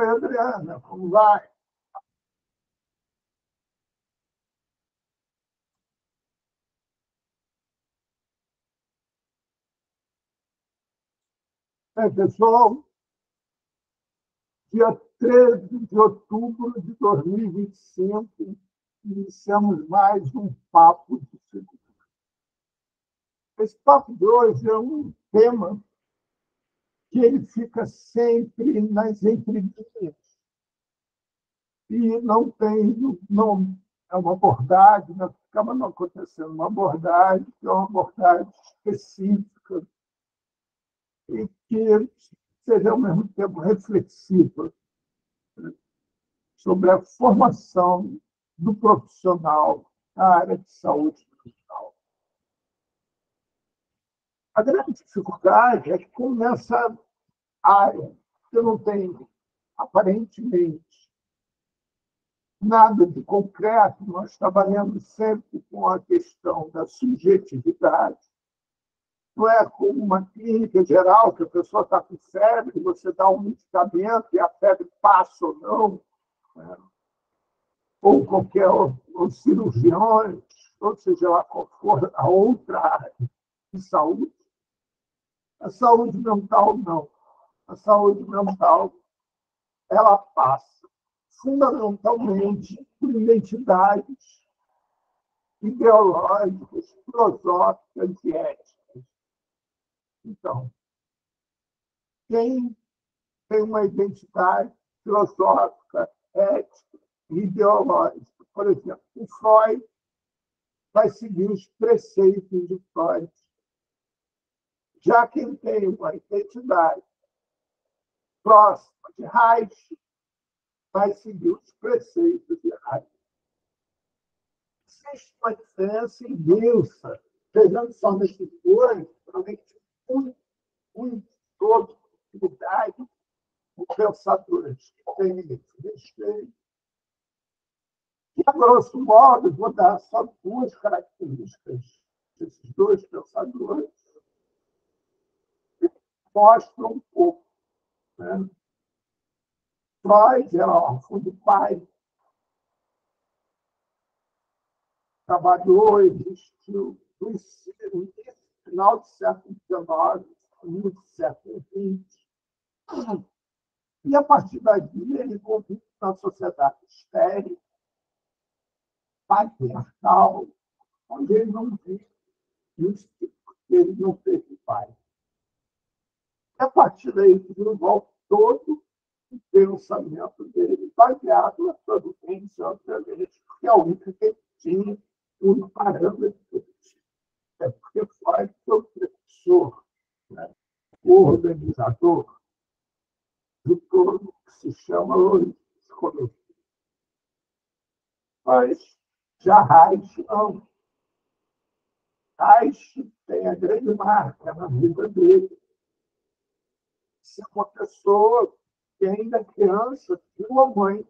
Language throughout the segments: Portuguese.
Oi, Adriana, como vai? Pessoal, dia 13 de outubro de 2025, iniciamos mais um Papo de Segunda. Esse papo de hoje é um tema que ele fica sempre nas entrelinhas e não é uma abordagem, acaba não acontecendo uma abordagem, que é uma abordagem específica e que seja, ao mesmo tempo, reflexiva sobre a formação do profissional na área de saúde mental. A grande dificuldade é que, como nessa área que não tem, aparentemente, nada de concreto, nós trabalhamos sempre com a questão da subjetividade. Não é como uma clínica geral, que a pessoa está com febre, você dá um medicamento e a febre passa ou não, né? Ou qualquer ou cirurgiões, ou seja lá qual for a outra área de saúde. A saúde mental, não. A saúde mental, ela passa fundamentalmente por identidades ideológicas, filosóficas e éticas. Então, quem tem uma identidade filosófica, ética e ideológica, por exemplo, o Freud vai seguir os preceitos de Freud. Já quem tem uma identidade próxima de Reich vai seguir os preceitos de Reich. Existe uma diferença imensa, pegando só nesses dois, realmente muito todo dificuldade, os pensadores que têm respeito. E, a grosso modo, vou dar só duas características desses dois pensadores que mostram um pouco. Né? Freud era órfão de pai, trabalhou, existiu no final do século XIX, início do século XX. E, a partir daí, ele convive na sociedade estéril, patriarcal, onde ele não vive porque ele não teve pai. E, a partir daí, desenvolve todo o pensamento dele, baseado na sua vivência, obviamente, porque é a única que ele tinha um parâmetro. É porque Freud foi o professor, né, o organizador de todo que se chama hoje psicologia. Mas já Reich não. Reich tem a grande marca na vida dele. Ser uma pessoa que ainda criança tinha uma mãe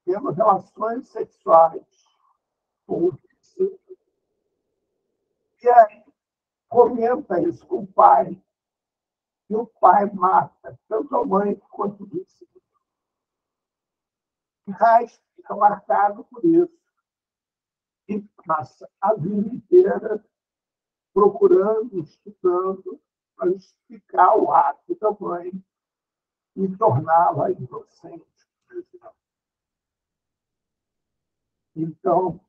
tendo relações sexuais com o discípulo. E aí comenta isso com o pai. E o pai mata tanto a mãe quanto o discípulo. E Reich fica marcado por isso. E passa a vida inteira procurando, estudando, para explicar o ato da mãe e torná-la inocente. Então,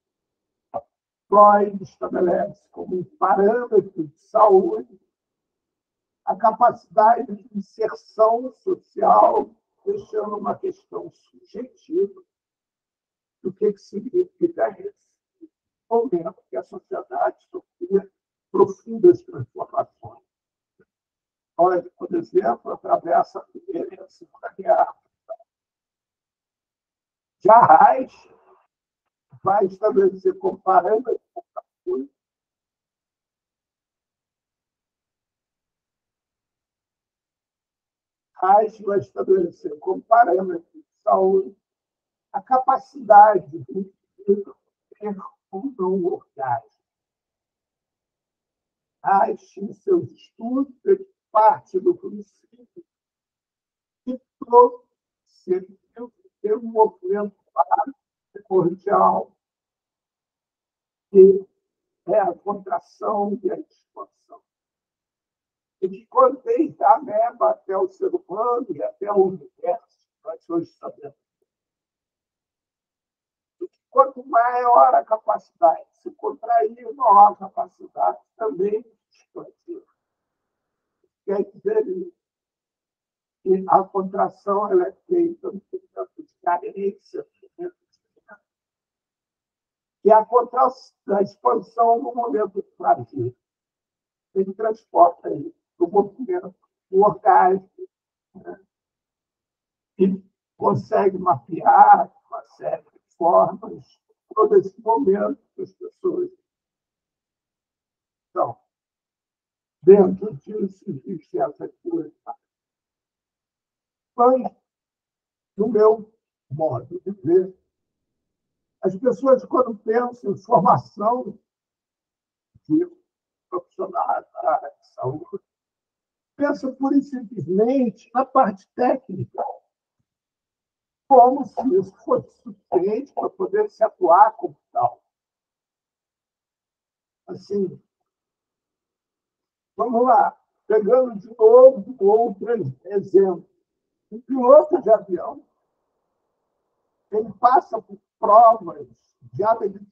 Freud estabelece como um parâmetro de saúde a capacidade de inserção social, deixando uma questão subjetiva do que significa esse momento que a sociedade sofria profundas transformações. Freud, por exemplo, atravessa a Primeira e a Segunda Guerra. Já Reich vai estabelecer como parâmetro da saúde Reich vai estabelecer como parâmetro de saúde a capacidade de ter ou não orgasmo. Reich, em seus estudos, fez parte do princípio que todo ser movimento primordial, que é a contração e a expansão. E que contém da ameba até o ser humano e até o universo, nós hoje sabemos. E que quanto maior a capacidade de se contrair, maior a capacidade também de se expandir. Quer dizer que a contração ela é feita no momento de carência, e a contração, a expansão no momento de prazer. Ele transporta isso para o movimento orgásmico, né? E consegue mapear uma série de formas todo esse momento que as pessoas estão. Dentro disso existe essa coisa. Mas, no meu modo de ver, as pessoas, quando pensam em formação de profissionais da área de saúde, pensam pura e simplesmente na parte técnica, como se isso fosse suficiente para poder se atuar como tal. Assim, vamos lá, pegando de novo outro exemplo. Um piloto de avião, ele passa por provas de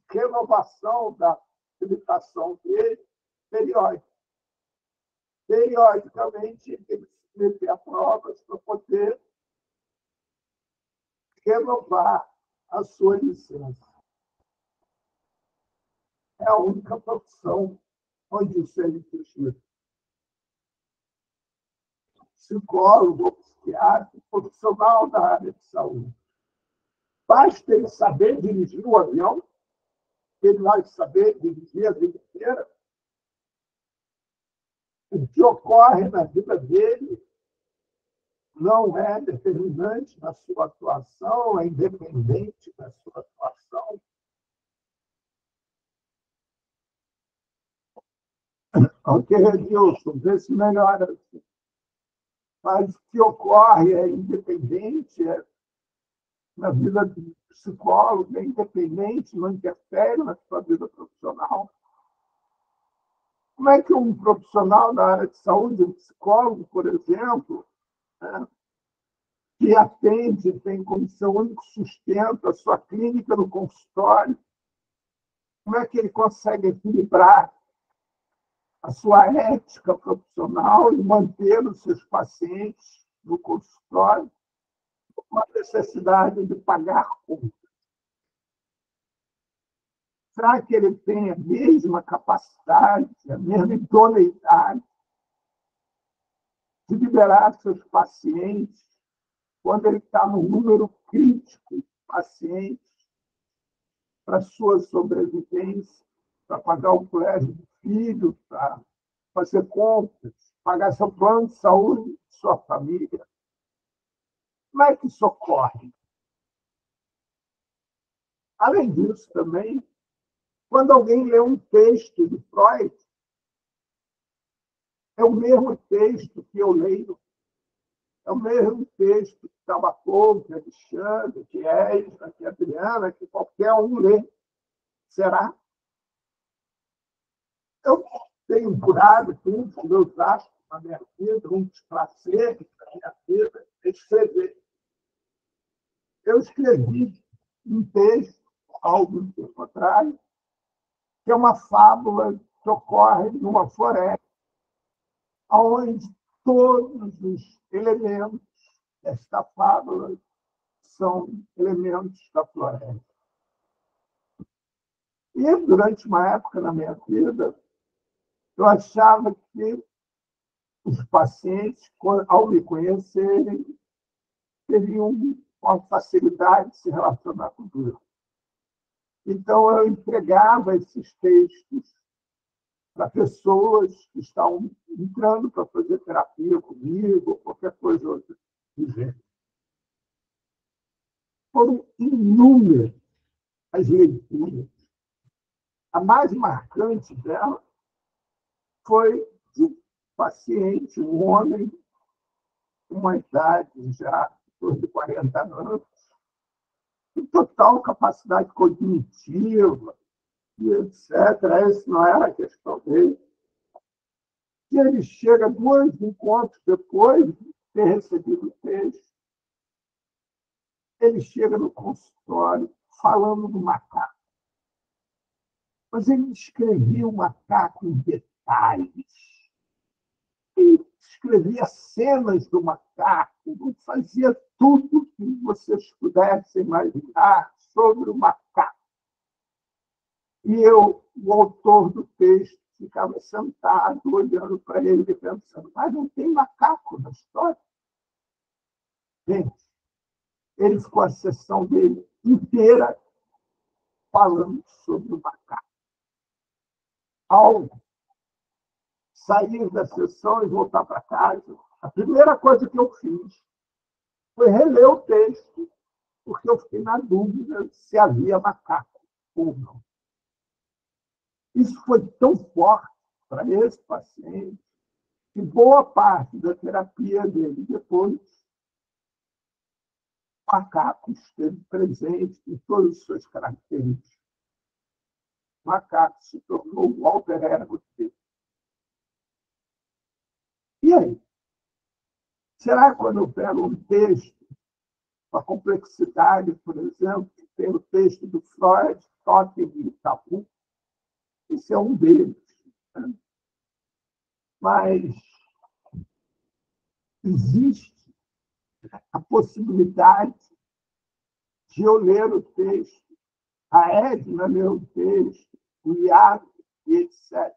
renovação da habilitação dele periódica. Periodicamente, ele tem que se submeter a provas para poder renovar a sua licença. É a única profissão onde isso é exigido. Psicólogo, psiquiatra, profissional da área de saúde. Basta ele saber dirigir o avião, ele vai saber dirigir a vida inteira. O que ocorre na vida dele não é determinante na sua atuação, é independente da sua atuação. Ok, Edilson, vê se melhora. Mas o que ocorre é independente, na vida do psicólogo, é independente, não interfere na sua vida profissional. Como é que um profissional da área de saúde, um psicólogo, por exemplo, né, que atende, tem como seu único sustento a sua clínica no consultório, como é que ele consegue equilibrar a sua ética profissional e manter os seus pacientes no consultório com a necessidade de pagar contas? Será que ele tem a mesma capacidade, a mesma idoneidade de liberar seus pacientes quando ele está no número crítico de pacientes para sua sobrevivência, para pagar o colégio do filho, para fazer compras, pagar seu plano de saúde, sua família? Como é que isso ocorre? Além disso, também, quando alguém lê um texto de Freud, é o mesmo texto que eu leio, é o mesmo texto que Tabacou, que Alexandre, que Esdra, que Adriana, que qualquer um lê. Será? Eu tenho por hábito, um dos meus atos na minha vida, um dos prazeres da minha vida, é escrever. Eu escrevi um texto, há algum tempo atrás, que é uma fábula que ocorre numa floresta, onde todos os elementos desta fábula são elementos da floresta. E, durante uma época na minha vida, eu achava que os pacientes, ao me conhecerem, teriam uma facilidade de se relacionar comigo. Então, eu entregava esses textos para pessoas que estão entrando para fazer terapia comigo, ou qualquer coisa outra do gênero. Foram inúmeras as leituras. A mais marcante dela foi de um paciente, um homem, com uma idade já de 40 anos, com total capacidade cognitiva, e etc. Essa não era a questão dele. E ele chega 2 encontros depois de ter recebido o texto, ele chega no consultório falando do macaco. Mas ele descrevia o macaco em detalhes. Ele descrevia cenas do macaco, ele fazia tudo que vocês pudessem imaginar sobre o macaco. E eu, o autor do texto, ficava sentado, olhando para ele e pensando, mas não tem macaco na história? Gente, ele ficou a sessão dele inteira falando sobre o macaco. Ao sair da sessão e voltar para casa, a primeira coisa que eu fiz foi reler o texto, porque eu fiquei na dúvida se havia macaco ou não. Isso foi tão forte para esse paciente que boa parte da terapia dele depois, o macaco esteve presente em todas as suas características. O macaco se tornou o alter ego dele. E aí? Será que quando eu pego um texto, a complexidade, por exemplo, que tem o texto do Freud, Totem e Tabu, isso é um deles. Né? Mas existe a possibilidade de eu ler o texto, a Edna ler o texto, o Iago, e etc.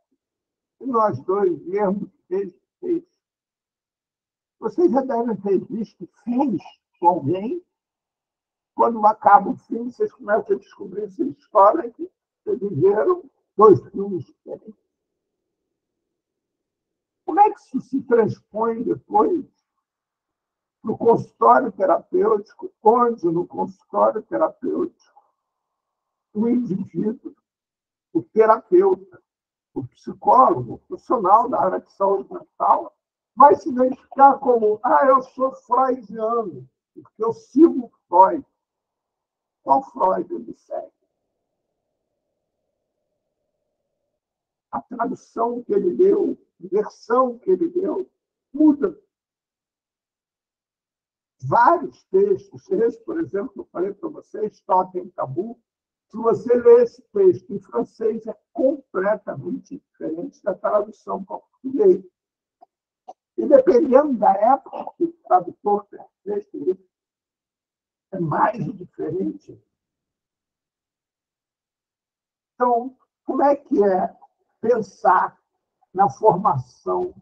E nós dois lermos esse texto. Vocês já devem ter visto filmes com alguém. Quando acaba o filme, vocês começam a descobrir, vocês descobrem que vocês viveram 2 filmes diferentes. Como é que isso se transpõe depois para o consultório terapêutico, onde no consultório terapêutico o indivíduo, o terapeuta, o psicólogo, o profissional da área de saúde mental, vai se identificar como eu sou freudiano, porque eu sigo Freud. Qual Freud ele segue? A tradução que ele deu, a versão que ele deu, muda. Vários textos, esse, por exemplo, que eu falei para vocês, Totem Tabu, se você ler esse texto em francês, é completamente diferente da tradução para português. E dependendo da época que o tradutor fez isso, é mais diferente. Então, como é que é pensar na formação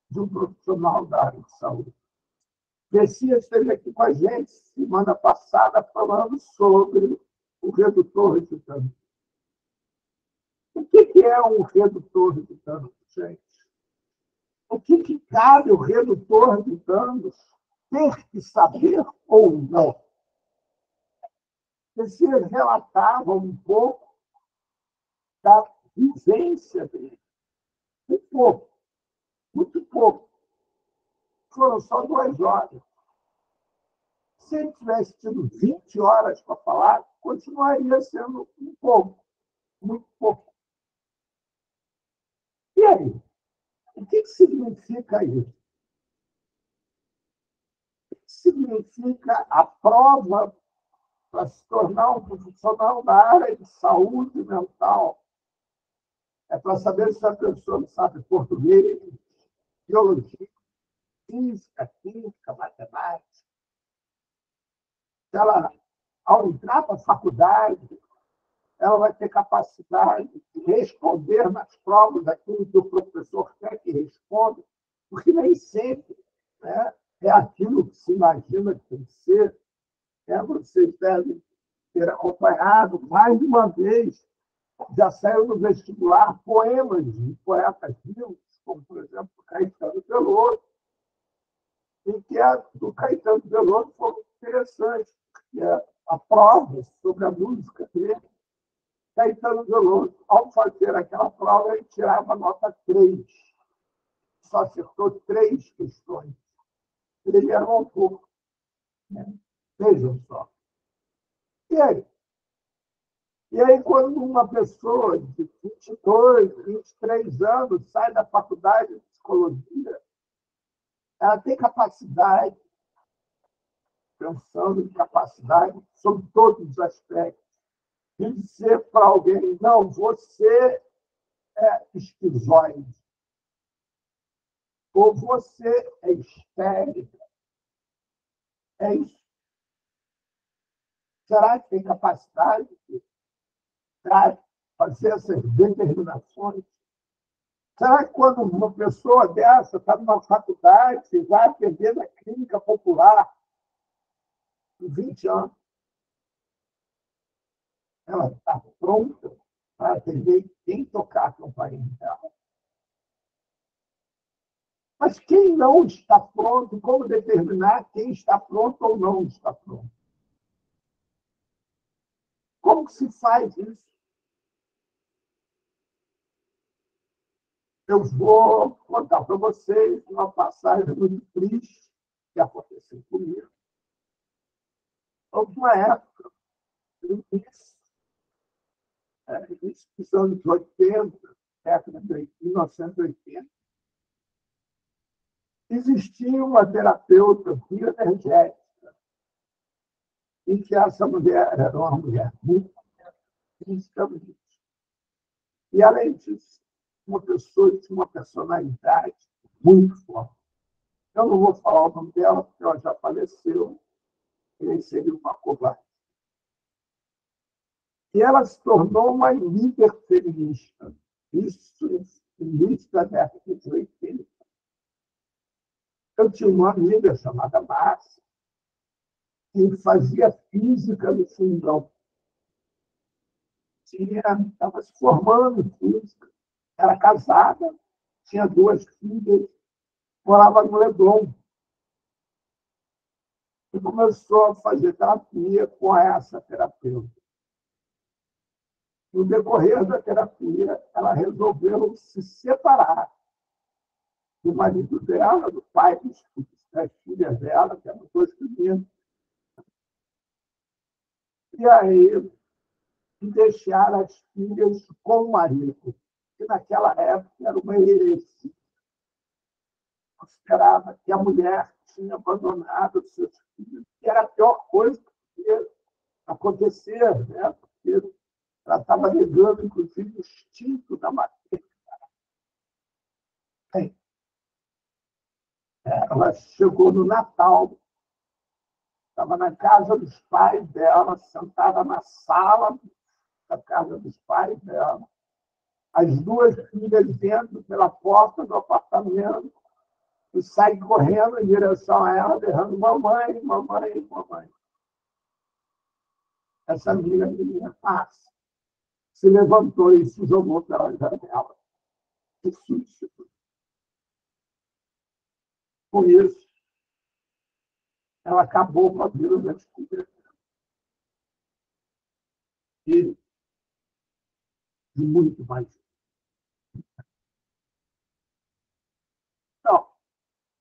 de um profissional da área de saúde? Messias esteve aqui com a gente semana passada falando sobre o redutor de Thanos. O que é um redutor de Thanos, gente? O que cabe o redutor de Thanos ter que saber ou não? Messias relatava um pouco da vivência dele. Um pouco, muito pouco. Foram só 2 horas. Se ele tivesse tido 20 horas para falar, continuaria sendo um pouco, muito pouco. E aí? O que significa isso? O que significa a prova para se tornar um profissional da área de saúde mental? É para saber se a pessoa não sabe português, biologia, física, química, matemática. Se ela, ao entrar para a faculdade, ela vai ter capacidade de responder nas provas aquilo que o professor quer que responda, porque nem sempre, né, é aquilo que se imagina que tem que ser. Vocês devem ter acompanhado mais de uma vez, já saiu no vestibular poemas de poetas vivos, como, por exemplo, Caetano Veloso, e que do Caetano Veloso foi muito interessante, que a prova sobre a música dele. Caetano Veloso, ao fazer aquela prova, ele tirava nota 3. Só acertou 3 questões. Ele era um autor. Né? Vejam só. E aí? E aí, quando uma pessoa de 22, 23 anos sai da faculdade de psicologia, ela tem capacidade, pensando em capacidade sobre todos os aspectos, de dizer para alguém, não, você é esquizoide, ou você é histérica. É isso. Será que tem capacidade para fazer essas determinações? Será que quando uma pessoa dessa está numa faculdade, vai aprender na clínica popular, em 20 anos, ela está pronta para atender quem tocar a campainha dela? Mas quem não está pronto, como determinar quem está pronto ou não está pronto? Como que se faz isso? Eu vou contar para vocês uma passagem muito triste que aconteceu comigo. Houve uma época, no início dos anos 80, década de 1980, existia uma terapeuta bioenergética, em que essa mulher era uma mulher muito fisicamente. E, além disso, uma pessoa que tinha uma personalidade muito forte. Eu não vou falar o nome dela, porque ela já faleceu, e seria uma covarde. E ela se tornou uma líder feminista. Isso no início da década de 80. Eu tinha uma amiga chamada Márcia, que fazia física no Fundão. Estava se formando em física, era casada, tinha 2 filhas, morava no Leblon. E começou a fazer terapia com essa terapeuta. No decorrer da terapia, ela resolveu se separar do marido dela, do pai das filhas dela, que eram 2 meninos. E aí, deixar as filhas com o marido, que naquela época era uma heresia. Considerava que a mulher tinha abandonado seus filhos, que era a pior coisa que podia acontecer, né? Porque ela estava negando, inclusive, o instinto da maternidade. Ela chegou no Natal, estava na casa dos pais dela, sentada na sala da casa dos pais dela. As 2 filhas entram pela porta do apartamento e saem correndo em direção a ela, berrando: mamãe, mamãe, mamãe. Essa menina passa, se levantou e se jogou pela janela. Que susto. Com isso, ela acabou com a vida das filhas e de muito mais. Então,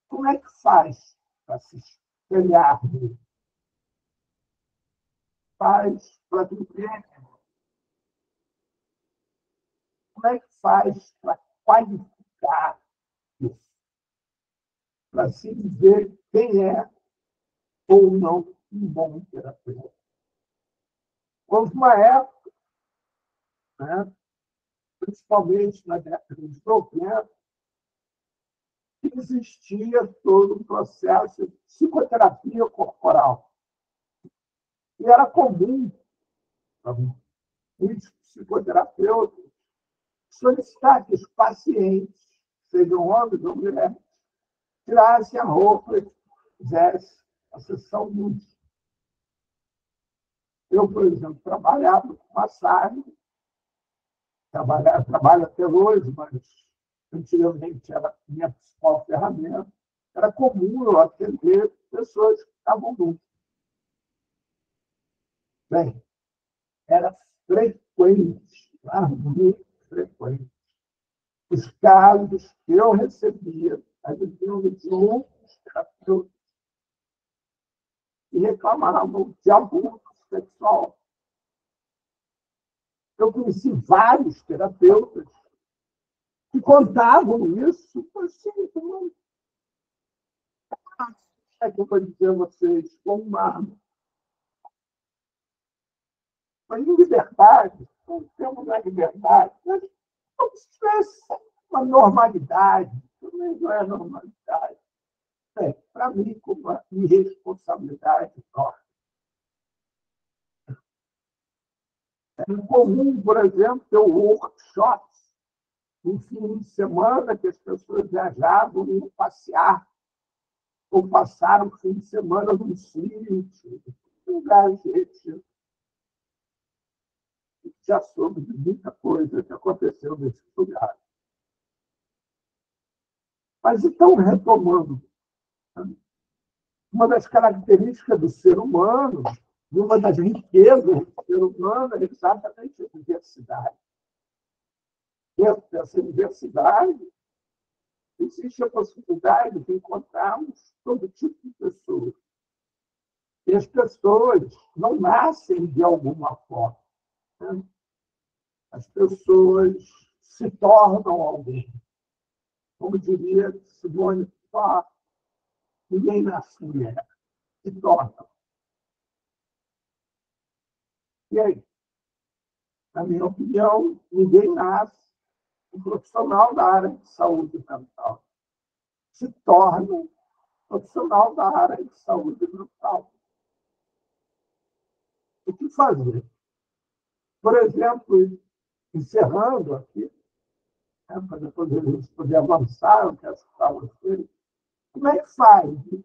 como é que faz para se espelhar nisso? Faz para viver? Como é que faz para qualificar isso? Para se dizer quem é ou não um bom terapeuta? Houve uma época, né, principalmente na década de 90, que existia todo um processo de psicoterapia corporal. E era comum para muitos psicoterapeutas solicitar que os pacientes, sejam homens ou mulheres, tirassem a roupa e fizessem a sessão lúdica. Eu, por exemplo, trabalhava com massagem, trabalho até hoje, mas antigamente era minha principal ferramenta. Era comum eu atender pessoas que estavam nuas. Bem, era frequente, muito frequente. Os casos que eu recebia, advinham de outros terapeutas e reclamavam de abuso sexual. Eu conheci vários terapeutas que contavam isso, assim, como é que eu vou dizer a vocês, com uma liberdade, não temos a liberdade, mas como se tivesse uma normalidade, também não é normalidade. Para mim, com uma irresponsabilidade enorme. É comum, por exemplo, ter workshops no fim de semana que as pessoas viajavam e iam passear, ou passaram o fim de semana num sítio, um lugar, gente já soube de muita coisa que aconteceu nesse lugar. Mas então, retomando, uma das características do ser humano, e uma das riquezas do ser humano é exatamente a diversidade. Dentro dessa diversidade, existe a possibilidade de encontrarmos todo tipo de pessoas. E as pessoas não nascem de alguma forma. Né? As pessoas se tornam alguém. Como diria Simone de Beauvoir, ninguém nasce mulher, se torna. E aí, na minha opinião, ninguém nasce um profissional da área de saúde mental. Se torna um profissional da área de saúde mental. O que fazer? Por exemplo, encerrando aqui, para depois a gente poder avançar, eu quero escutar vocês, como é que faz um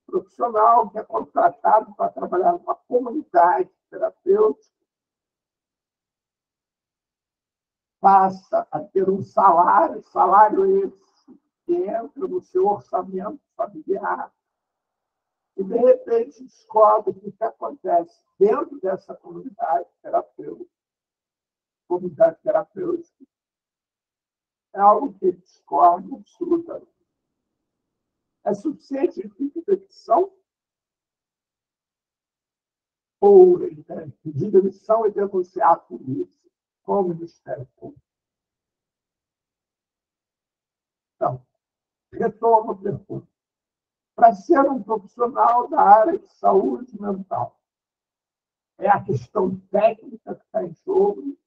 profissional que é contratado para trabalhar numa comunidade terapêutica passa a ter um salário esse que entra no seu orçamento familiar, e, de repente, descobre que o que acontece dentro dessa comunidade terapêutica é algo que discorda absolutamente. É suficiente de demissão ou de demissão e denunciar a polícia com o Ministério Público. Então, retomo a pergunta. Para ser um profissional da área de saúde mental, é a questão técnica que está em jogo,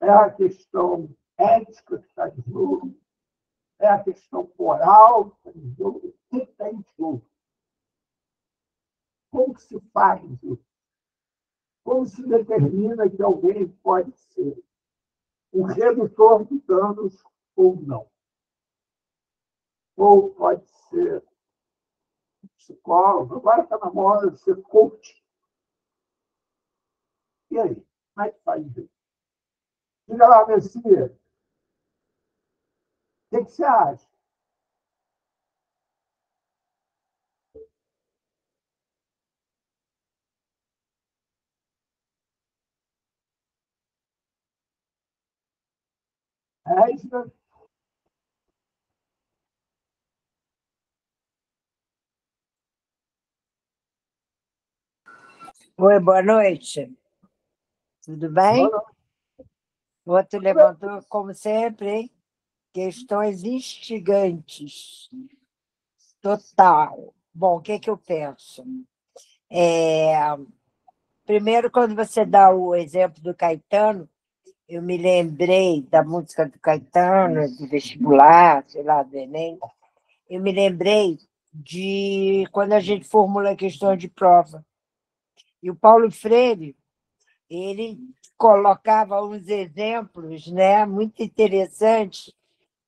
é a questão ética que está em jogo, é a questão moral que está em jogo, o que está em jogo? Como que se faz isso? Como se determina que alguém pode ser um redutor de danos ou não? Ou pode ser psicólogo, agora está na moda de ser coach. E aí? Como é que faz isso? Diga lá, Messias, o que você acha? Esta Oi, boa noite. Tudo bem? O outro levantou, como sempre, hein? Questões instigantes. Total. Bom, o que eu penso? Primeiro, quando você dá o exemplo do Caetano, eu me lembrei da música do Caetano, do vestibular, sei lá, do Enem. Eu me lembrei de quando a gente formula questões de prova. E o Paulo Freire, ele colocava uns exemplos, né, muito interessantes,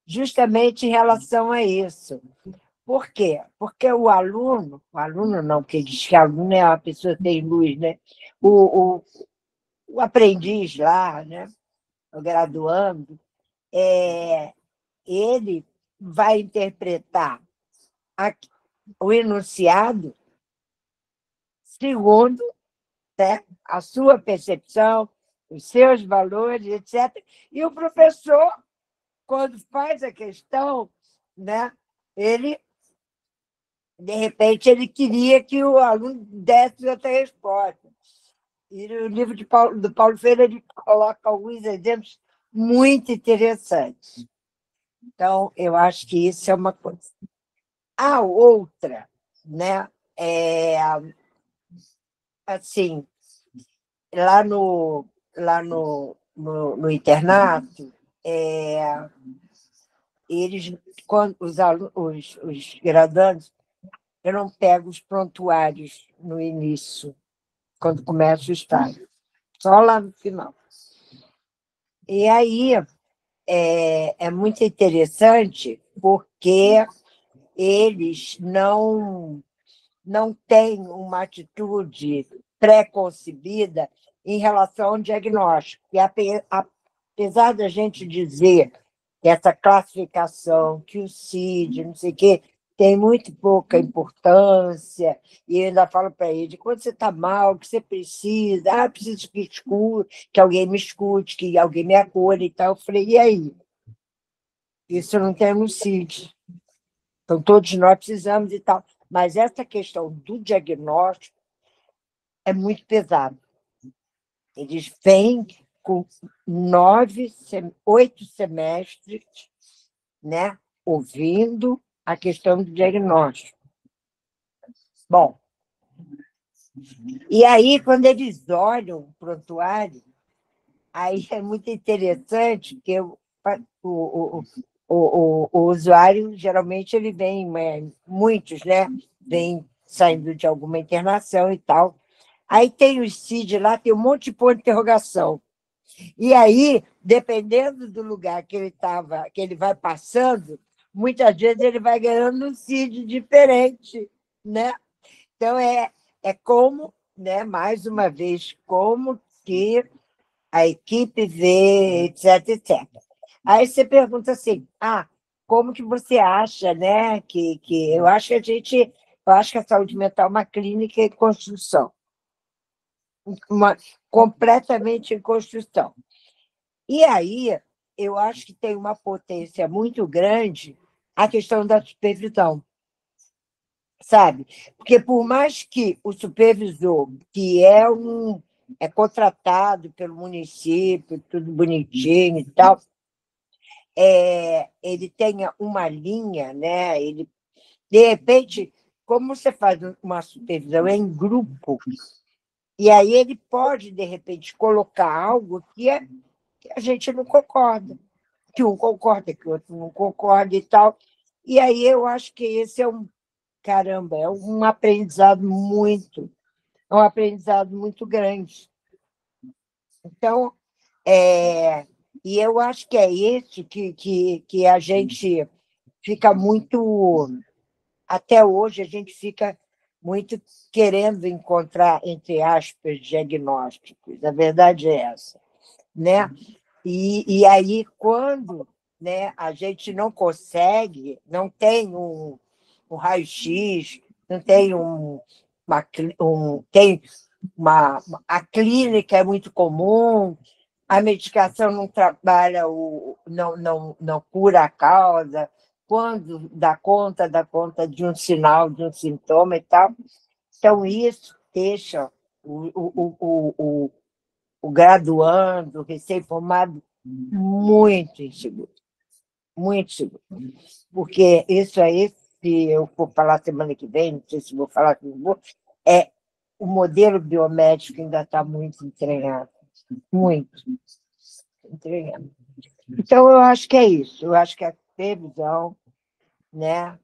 justamente em relação a isso. Por quê? Porque o aluno não, porque diz que aluno é uma pessoa que tem luz, né? O aprendiz lá, né, o graduando, ele vai interpretar o enunciado segundo, né, a sua percepção, os seus valores, etc. E o professor, quando faz a questão, né, ele, de repente, ele queria que o aluno desse outra resposta. E o livro do Paulo Freire ele coloca alguns exemplos muito interessantes. Então, eu acho que isso é uma coisa. A outra, né, assim, lá no internato, eles, quando os graduandos, eu não pego os prontuários no início, quando começa o estágio, só lá no final. E aí é muito interessante porque eles não têm uma atitude pré-concebida em relação ao diagnóstico. E apesar da gente dizer que essa classificação, que o CID, não sei o quê, tem muito pouca importância, e eu ainda falo para ele, quando você está mal, o que você precisa? Preciso que alguém me escute, que alguém me acolha e tal. Eu falei, e aí? Isso não tem no CID. Então, todos nós precisamos e tal. Mas essa questão do diagnóstico é muito pesada. Eles vêm com 8 semestres, né, ouvindo a questão do diagnóstico. Bom, e aí, quando eles olham o prontuário, aí é muito interessante, porque o usuário, geralmente, ele vem, muitos, né, vem saindo de alguma internação e tal. Aí tem o CID lá, tem um monte de ponto de interrogação. E aí, dependendo do lugar que ele estava, que ele vai passando, muitas vezes ele vai ganhando um CID diferente, né? Então, é como, né, mais uma vez, como que a equipe vê, etc, etc. Aí você pergunta assim, como que você acha, né, que eu acho que a saúde mental é uma clínica em construção, completamente em construção. E aí, eu acho que tem uma potência muito grande a questão da supervisão, sabe? Porque por mais que o supervisor, que é contratado pelo município, tudo bonitinho e tal, ele tenha uma linha, né? Ele, de repente, como você faz uma supervisão em grupo, e aí ele pode, de repente, colocar algo que a gente não concorda, que um concorda, que o outro não concorda e tal. E aí eu acho que esse é um aprendizado muito grande. Então, e eu acho que é isso que a gente fica muito, até hoje, a gente fica muito querendo encontrar, entre aspas, diagnósticos. A verdade é essa, né? E aí, quando, né, a gente não consegue, não tem um raio-x, não tem a clínica é muito comum, a medicação não trabalha, não cura a causa, quando dá conta de um sinal, de um sintoma e tal. Então, isso deixa o graduando, o recém-formado, muito inseguro, muito seguro. Porque isso aí, se eu for falar semana que vem, não sei se vou falar que não vou, o modelo biomédico ainda está muito entranhado, muito entranhado. Então, eu acho que é isso, eu acho que a televisão, né,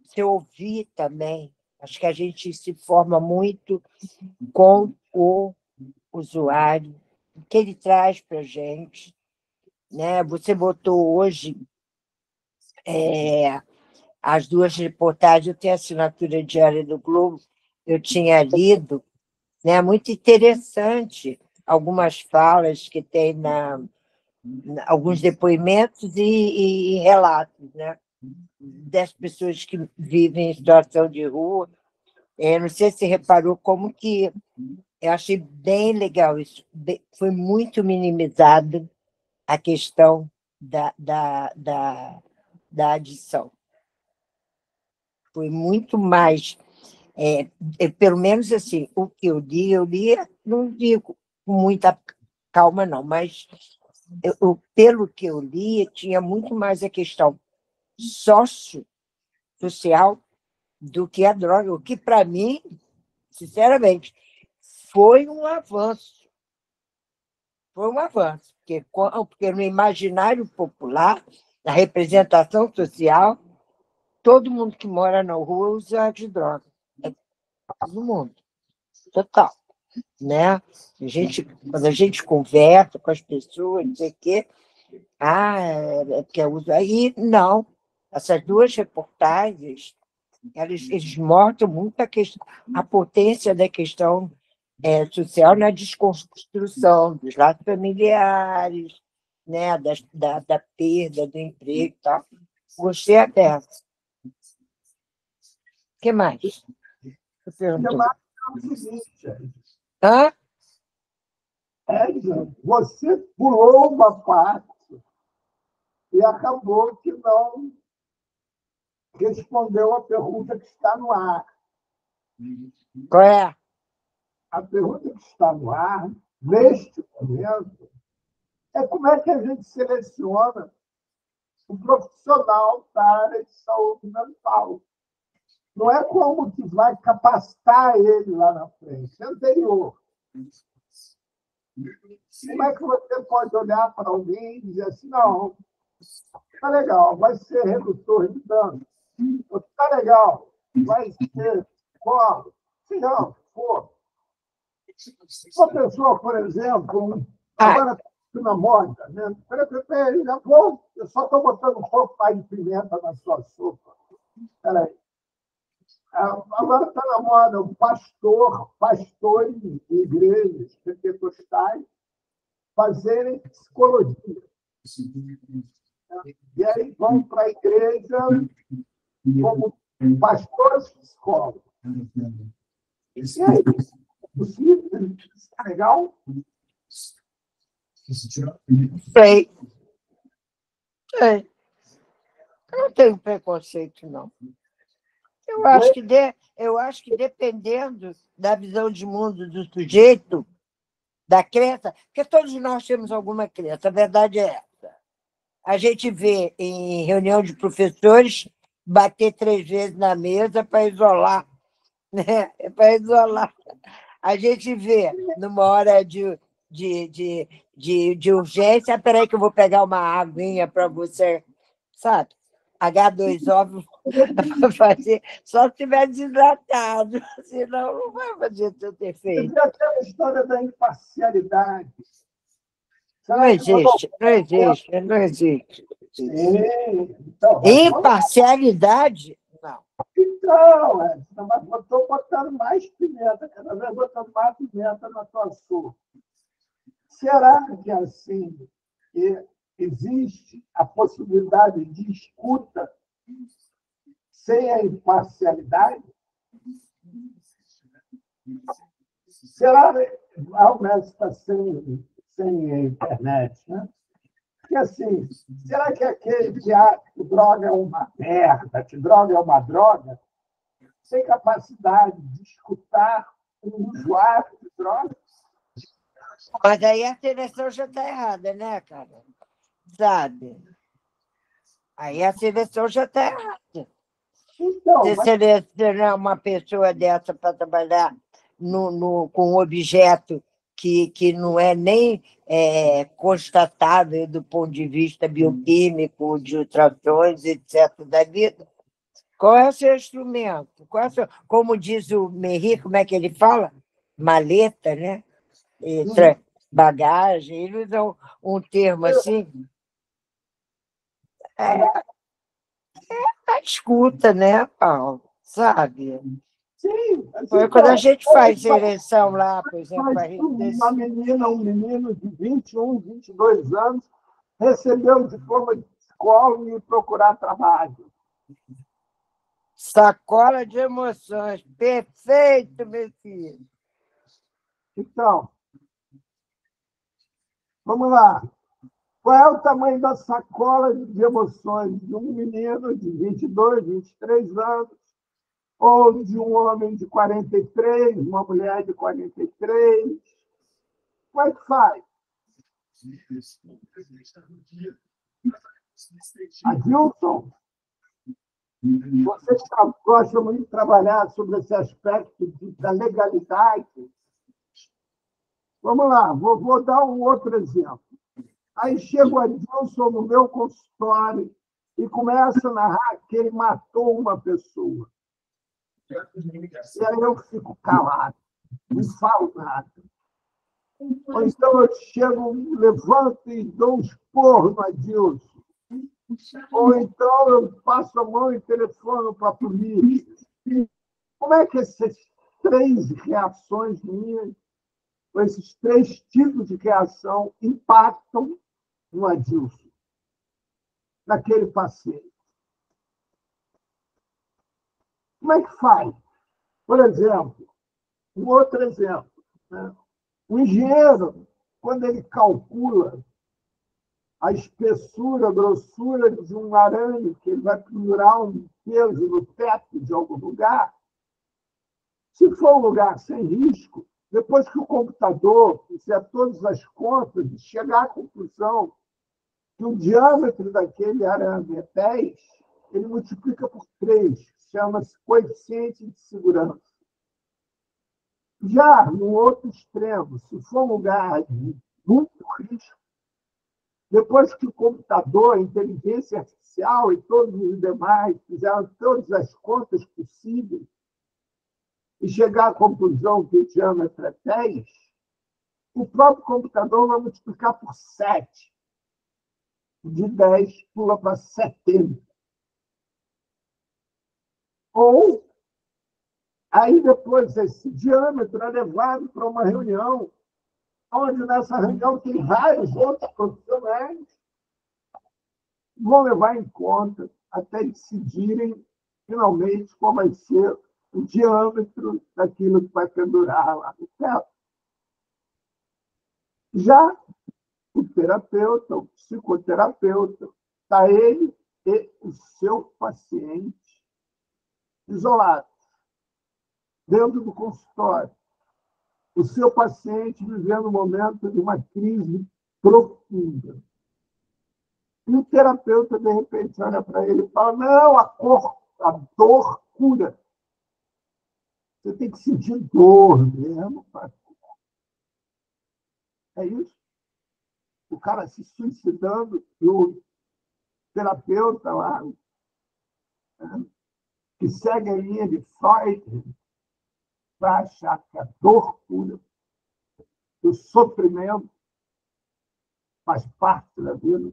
se ouvir também, acho que a gente se forma muito com o usuário, o que ele traz para a gente, né? Você botou hoje as 2 reportagens, eu tenho a assinatura diária do Globo, eu tinha lido, né? Muito interessante algumas falas que tem alguns depoimentos e relatos, né? Das pessoas que vivem em situação de rua. Não sei se você reparou como que eu achei bem legal isso. Foi muito minimizado a questão da adição. Foi muito mais Pelo menos assim, o que eu li, não li com muita calma, não, mas pelo que eu li, tinha muito mais a questão social do que a droga, o que, para mim, sinceramente, foi um avanço. Foi um avanço, porque no imaginário popular, na representação social, todo mundo que mora na rua usa de droga. É todo mundo, total. Né? Quando a gente conversa com as pessoas, não sei o quê, é porque eu uso. Aí, não. Essas duas reportagens, eles mostram muito a potência da questão social na desconstrução dos laços familiares, né? Da perda do emprego e tal. Gostei até. O que mais? O seguinte, Hã? você pulou uma parte e acabou que não respondeu a pergunta que está no ar. Qual é? A pergunta que está no ar, neste momento, é como é que a gente seleciona um profissional da área de saúde mental. Não é como que vai capacitar ele lá na frente, é anterior. Como é que você pode olhar para alguém e dizer assim, não, está legal, vai ser redutor de danos, está legal, vai ser psicólogo, se não for. Uma pessoa, por exemplo, agora está na moda, né? Peraí, eu só estou botando um pouco mais de pimenta na sua sopa. Peraí. Agora está na moda o pastores de igrejas pentecostais fazerem psicologia. E aí vão para a igreja como pastores psicólogos. E aí, possível? Está legal? Sei. Eu não tenho preconceito, não. Eu acho que dependendo da visão de mundo do sujeito, da crença, porque todos nós temos alguma crença, a verdade é essa. A gente vê em reunião de professores bater 3 vezes na mesa para isolar, né? Para isolar. A gente vê numa hora de urgência, espera aí que eu vou pegar uma aguinha para você, sabe? H2O para fazer, só se estiver desidratado, senão não vai fazer tanto efeito. Tem aquela história da imparcialidade. Não existe, não existe, não existe. Então, Imparcialidade, não. mas eu estou botando mais pimenta, cada vez botando mais pimenta na tua sopa. Será que assim que existe a possibilidade de escuta sem a imparcialidade? Será que o mestre está sem a internet, né? Porque, assim, será que aquele que acha que droga é uma merda, que droga é uma droga, tem capacidade de escutar um usuário de droga? Mas aí a seleção já está errada, né, cara? Sabe? Aí a seleção já está errada. Então, Você selecionar uma pessoa dessa para trabalhar com um objeto que não é nem constatável do ponto de vista bioquímico, de ultrassons, etc., da vida, qual é o seu instrumento? Como diz o Merri, como é que ele fala? Maleta, né? Bagagem, ele usa um termo assim. A escuta, né, Paulo? Sabe? sim, Foi quando a gente faz eleição lá, por exemplo, uma menina, um menino de 21, 22 anos, recebeu o diploma de psicólogo e procurar trabalho. Sacola de emoções. Perfeito, meu filho. Então, vamos lá. Qual é o tamanho da sacola de emoções de um menino de 22, 23 anos ou de um homem de 43, uma mulher de 43. Como é que faz? Adilson, você gosta muito de trabalhar sobre esse aspecto da legalidade. Vamos lá, vou dar um outro exemplo. Aí chega o Adilson no meu consultório e começa a narrar que ele matou uma pessoa. E aí eu fico calado, não falo nada. Ou então eu chego, levanto e dou um esporro no Adilson. Ou então eu passo a mão e telefono para a polícia. Como é que essas três reações minhas, ou esses três tipos de reação, impactam no Adilson, naquele paciente? Como é que faz? Por exemplo, um outro exemplo, né? O engenheiro, quando ele calcula a espessura, a grossura de um arame que ele vai pendurar um peso no teto de algum lugar, se for um lugar sem risco, depois que o computador fizer todas as contas e chegar à conclusão que o diâmetro daquele arame é 10, ele multiplica por 3, chama-se coeficiente de segurança. Já no outro extremo, se for um lugar de muito risco, depois que o computador, a inteligência artificial e todos os demais fizeram todas as contas possíveis e chegar à conclusão que o diâmetro é 10, o próprio computador vai multiplicar por 7. De 10 pula para 70. Ou, aí depois, esse diâmetro é levado para uma reunião, onde nessa reunião tem vários outros profissionais que vão levar em conta até decidirem, finalmente, qual vai ser o diâmetro daquilo que vai pendurar lá no teto. Já o terapeuta, o psicoterapeuta, está ele e o seu paciente isolados, dentro do consultório. O seu paciente vivendo um momento de uma crise profunda. E o terapeuta, de repente, olha para ele e fala: não, a dor cura. Você tem que sentir dor mesmo. É isso. O cara se suicidando e o terapeuta lá, né, que segue a linha de Freud, vai achar que a dor cura, que o sofrimento faz parte da vida.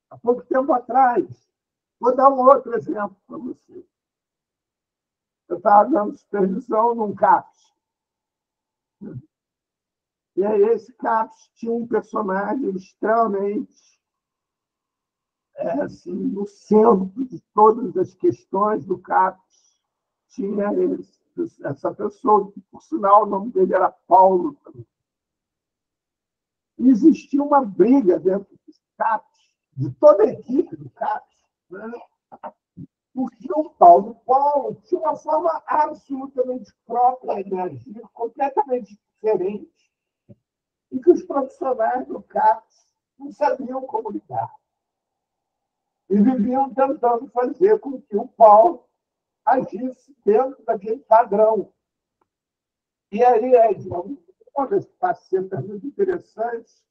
Há pouco tempo atrás, vou dar um outro exemplo para você. Eu estava dando supervisão num CAPS. E aí esse CAPS tinha um personagem extremamente assim, no centro de todas as questões do CAPS. Tinha essa pessoa, que, por sinal, o nome dele era Paulo. E existia uma briga dentro do CAPS, de toda a equipe do CAPS, né? Porque o Paulo tinha uma forma absolutamente própria de agir, completamente diferente, e que os profissionais do CAPS não sabiam como lidar. E viviam tentando fazer com que o Paulo agisse dentro daquele padrão. E aí, uma das facetas muito interessantes,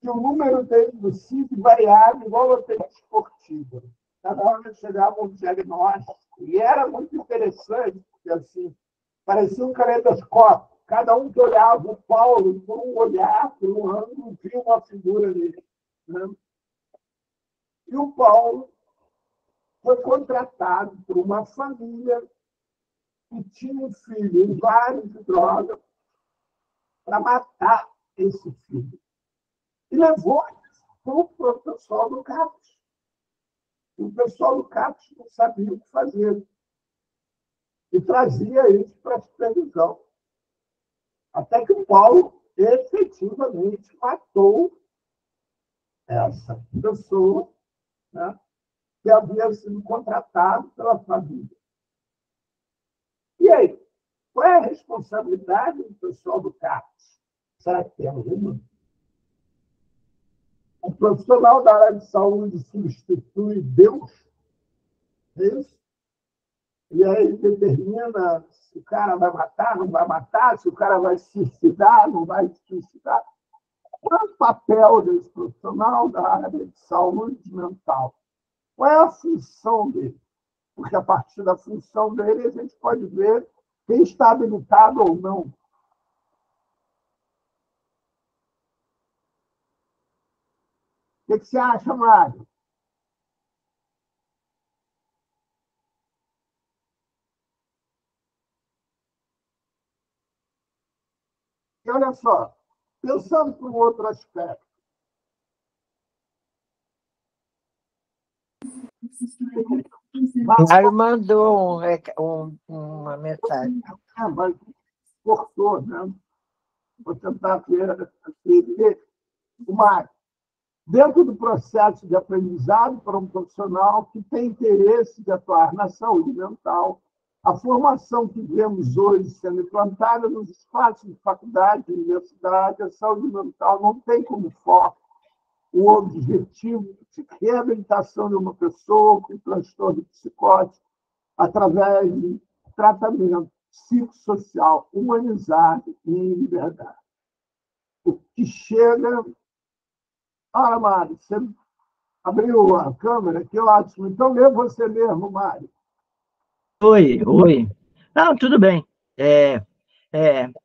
que o número dele do CID variava igual a tênis esportiva. Cada hora chegava um diagnóstico. E era muito interessante, porque assim, parecia um caleidoscópio. Cada um que olhava o Paulo, por um olhar, por um ângulo, via uma figura dele. Né? E o Paulo foi contratado por uma família que tinha um filho usuário de droga para matar esse filho. E levou para o pessoal do CAPS. O pessoal do CAPS não sabia o que fazer. E trazia isso para a supervisão. Até que o Paulo efetivamente matou essa pessoa, né, que havia sido contratado pela família. E aí, qual é a responsabilidade do pessoal do CAPES? Será que tem alguma? O profissional da área de saúde substitui Deus? É isso? E aí determina se o cara vai matar, não vai matar, se o cara vai se suicidar, não vai se suicidar. Qual é o papel desse profissional da área de saúde mental? Qual é a função dele? Porque a partir da função dele a gente pode ver quem está habilitado ou não. O que você acha, Mário? E olha só, pensando por um outro aspecto, Mário mandou uma mensagem. mas cortou, né? Vou tentar ver o Mário. Dentro do processo de aprendizado para um profissional que tem interesse de atuar na saúde mental, a formação que vemos hoje sendo implantada nos espaços de faculdade e universidade, a saúde mental não tem como foco o objetivo de reabilitação de uma pessoa com transtorno psicótico através de tratamento psicossocial humanizado e em liberdade. O que chega... Ah, Mário, você abriu a câmera, que ótimo. Então, lê você mesmo, Mário. Oi, oi. Não, tudo bem.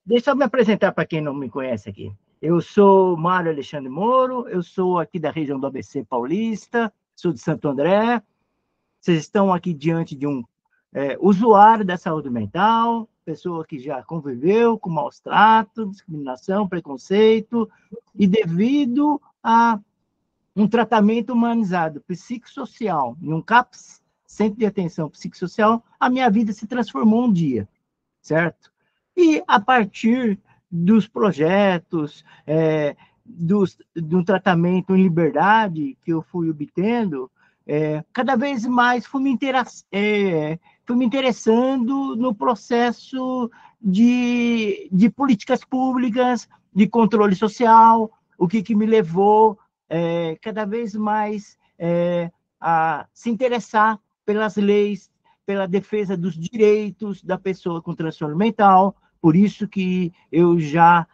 Deixa eu me apresentar para quem não me conhece aqui. Eu sou Mário Alexandre Moro, eu sou aqui da região do ABC Paulista, sou de Santo André. Vocês estão aqui diante de um usuário da saúde mental, pessoa que já conviveu com maus tratos, discriminação, preconceito, e devido a um tratamento humanizado, psicossocial, em um CAPS, Centro de Atenção Psicossocial, a minha vida se transformou um dia, certo? E a partir dos projetos, do tratamento em liberdade que eu fui obtendo, cada vez mais fui me interessando no processo de políticas públicas, de controle social, o que me levou cada vez mais a se interessar pelas leis, pela defesa dos direitos da pessoa com transtorno mental. Por isso que eu já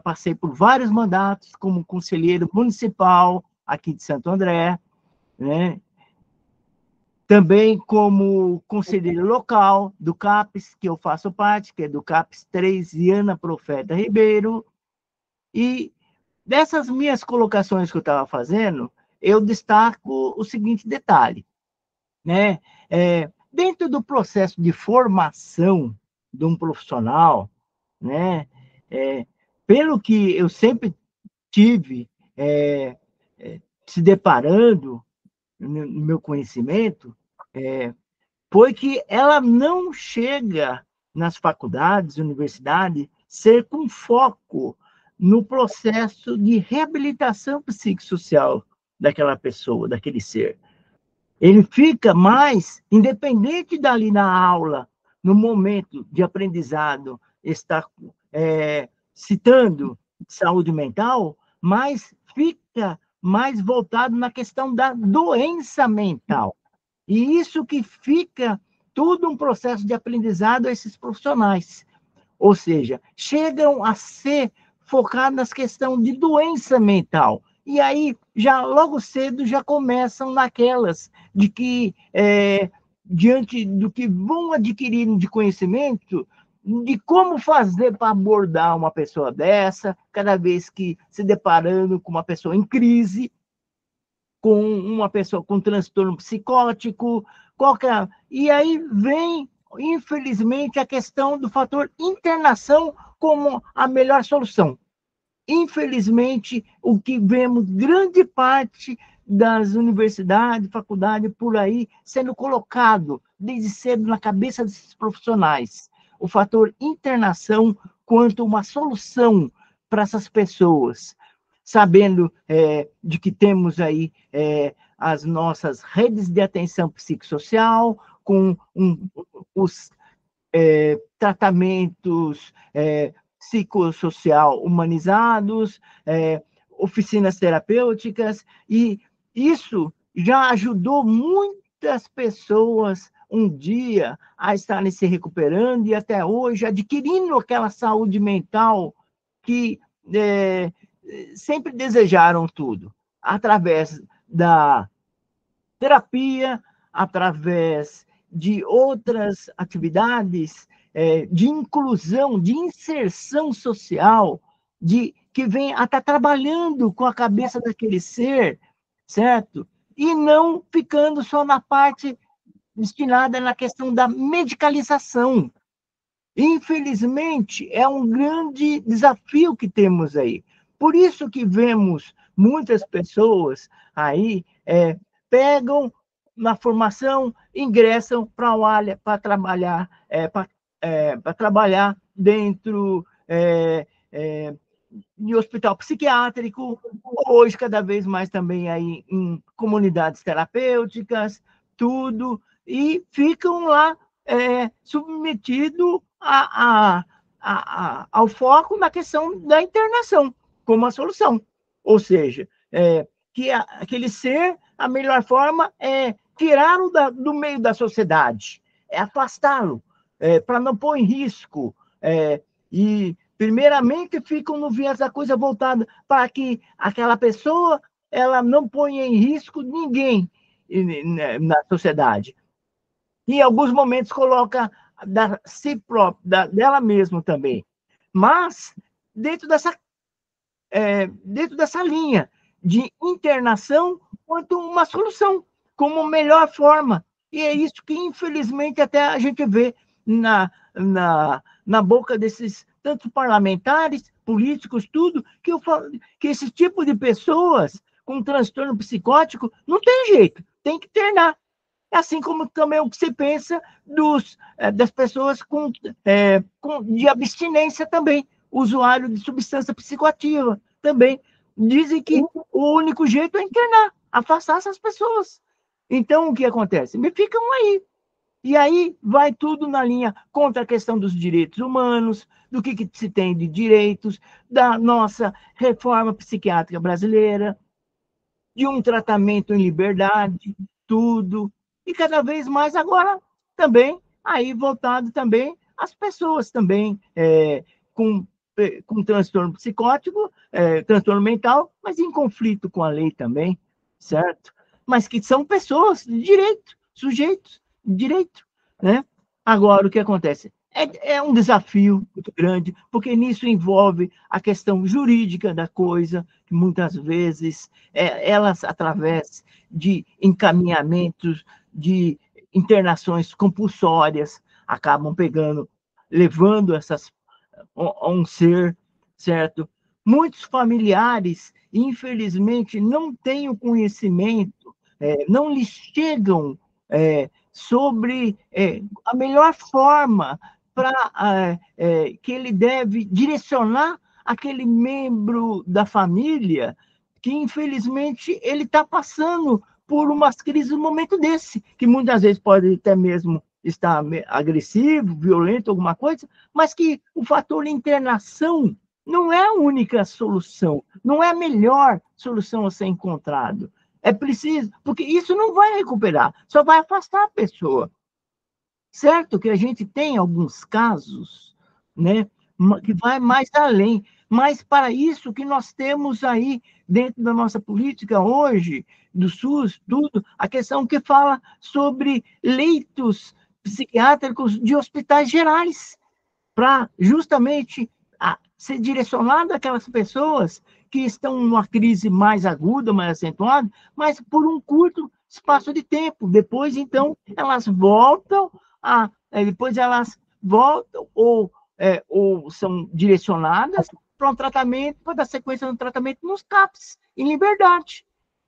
passei por vários mandatos como conselheiro municipal aqui de Santo André, né? Também como conselheiro local do CAPES, que eu faço parte, que é do CAPES 3, Viana Profeta Ribeiro. E dessas minhas colocações que eu estava fazendo, eu destaco o seguinte detalhe, né? Dentro do processo de formação de um profissional, né? Pelo que eu sempre tive se deparando no meu conhecimento, foi que ela não chega nas faculdades, universidades, ser com foco no processo de reabilitação psicossocial daquela pessoa, daquele ser. Ele fica mais, independente dali na aula, no momento de aprendizado, estar citando saúde mental, mas fica mais voltado na questão da doença mental. E isso que fica tudo um processo de aprendizado a esses profissionais. Ou seja, chegam a ser focados nas questões de doença mental. E aí, já logo cedo, já começam naquelas de que, diante do que vão adquirindo de conhecimento, de como fazer para abordar uma pessoa dessa, cada vez que se deparando com uma pessoa em crise, com uma pessoa com transtorno psicótico, qualquer... E aí vem, infelizmente, a questão do fator internação como a melhor solução. Infelizmente, o que vemos grande parte das universidades, faculdades, por aí, sendo colocado desde cedo na cabeça desses profissionais, o fator internação quanto uma solução para essas pessoas. sabendo de que temos aí as nossas redes de atenção psicossocial, com os tratamentos psicossocial humanizados, oficinas terapêuticas, e isso já ajudou muitas pessoas um dia a estarem se recuperando e até hoje adquirindo aquela saúde mental que sempre desejaram tudo, através da terapia, através de outras atividades de inclusão, de inserção social, que vem a estar trabalhando com a cabeça daquele ser, certo? E não ficando só na parte destinada na questão da medicalização. Infelizmente, é um grande desafio que temos aí. Por isso que vemos muitas pessoas aí pegam na formação, ingressam para trabalhar, para trabalhar dentro de hospital psiquiátrico, hoje cada vez mais também aí em comunidades terapêuticas, tudo, e ficam lá submetidos ao foco na questão da internação como a solução. Ou seja, que aquele ser, a melhor forma é tirá-lo do meio da sociedade, afastá-lo, para não pôr em risco. E, primeiramente, ficam no viés da coisa voltada para que aquela pessoa ela não ponha em risco ninguém na sociedade. E, em alguns momentos, coloca si própria, dela mesma também. Mas, dentro dessa linha de internação quanto uma solução, como melhor forma. E é isso que, infelizmente, até a gente vê na boca desses tantos parlamentares, políticos, tudo, que esse tipo de pessoas com transtorno psicótico não tem jeito, tem que internar. Assim como também o que se pensa das pessoas de abstinência também, usuário de substância psicoativa também. Dizem que o único jeito é internar, afastar essas pessoas. Então, o que acontece? Ficam aí. E aí vai tudo na linha contra a questão dos direitos humanos, do que se tem de direitos, da nossa reforma psiquiátrica brasileira, de um tratamento em liberdade, tudo. E cada vez mais agora também, aí voltado também às pessoas também com transtorno psicótico, transtorno mental, mas em conflito com a lei também, certo? Mas que são pessoas de direito, sujeitos de direito, né? Agora, o que acontece? É um desafio muito grande, porque nisso envolve a questão jurídica da coisa, que muitas vezes elas, através de encaminhamentos, de internações compulsórias, acabam levando a um ser, certo? Muitos familiares, infelizmente, não têm o conhecimento, não lhes chegam sobre a melhor forma para que ele deve direcionar aquele membro da família que, infelizmente, ele está passando por umas crises no momento desse, que muitas vezes pode até mesmo estar agressivo, violento, alguma coisa, mas que o fator internação não é a única solução, não é a melhor solução a ser encontrado. É preciso, porque isso não vai recuperar, só vai afastar a pessoa. Certo que a gente tem alguns casos, né, que vai mais além, mas para isso que nós temos aí, dentro da nossa política hoje, do SUS, tudo, a questão que fala sobre leitos psiquiátricos de hospitais gerais, para justamente ser direcionado àquelas pessoas que estão numa crise mais aguda, mais acentuada, mas por um curto espaço de tempo. Depois, então, elas voltam ou são direcionadas para um tratamento, para dar sequência no tratamento nos CAPs, em liberdade,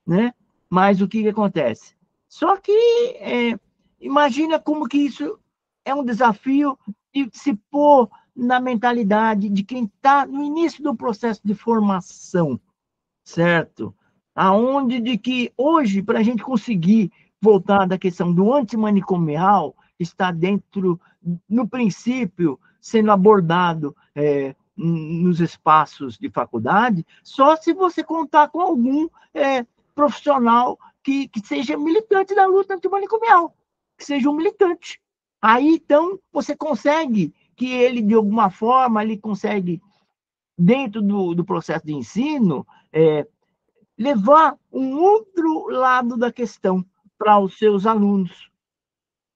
né? Mas o que acontece? Só que imagina como que isso é um desafio de se pôr na mentalidade de quem está no início do processo de formação, certo? Aonde de que hoje, para a gente conseguir voltar da questão do antimanicomial, está dentro, no princípio, sendo abordado nos espaços de faculdade, só se você contar com algum profissional que seja militante da luta antimanicomial, que seja um militante. Aí, então, você consegue que ele, de alguma forma, ele consegue, dentro do processo de ensino, levar um outro lado da questão para os seus alunos.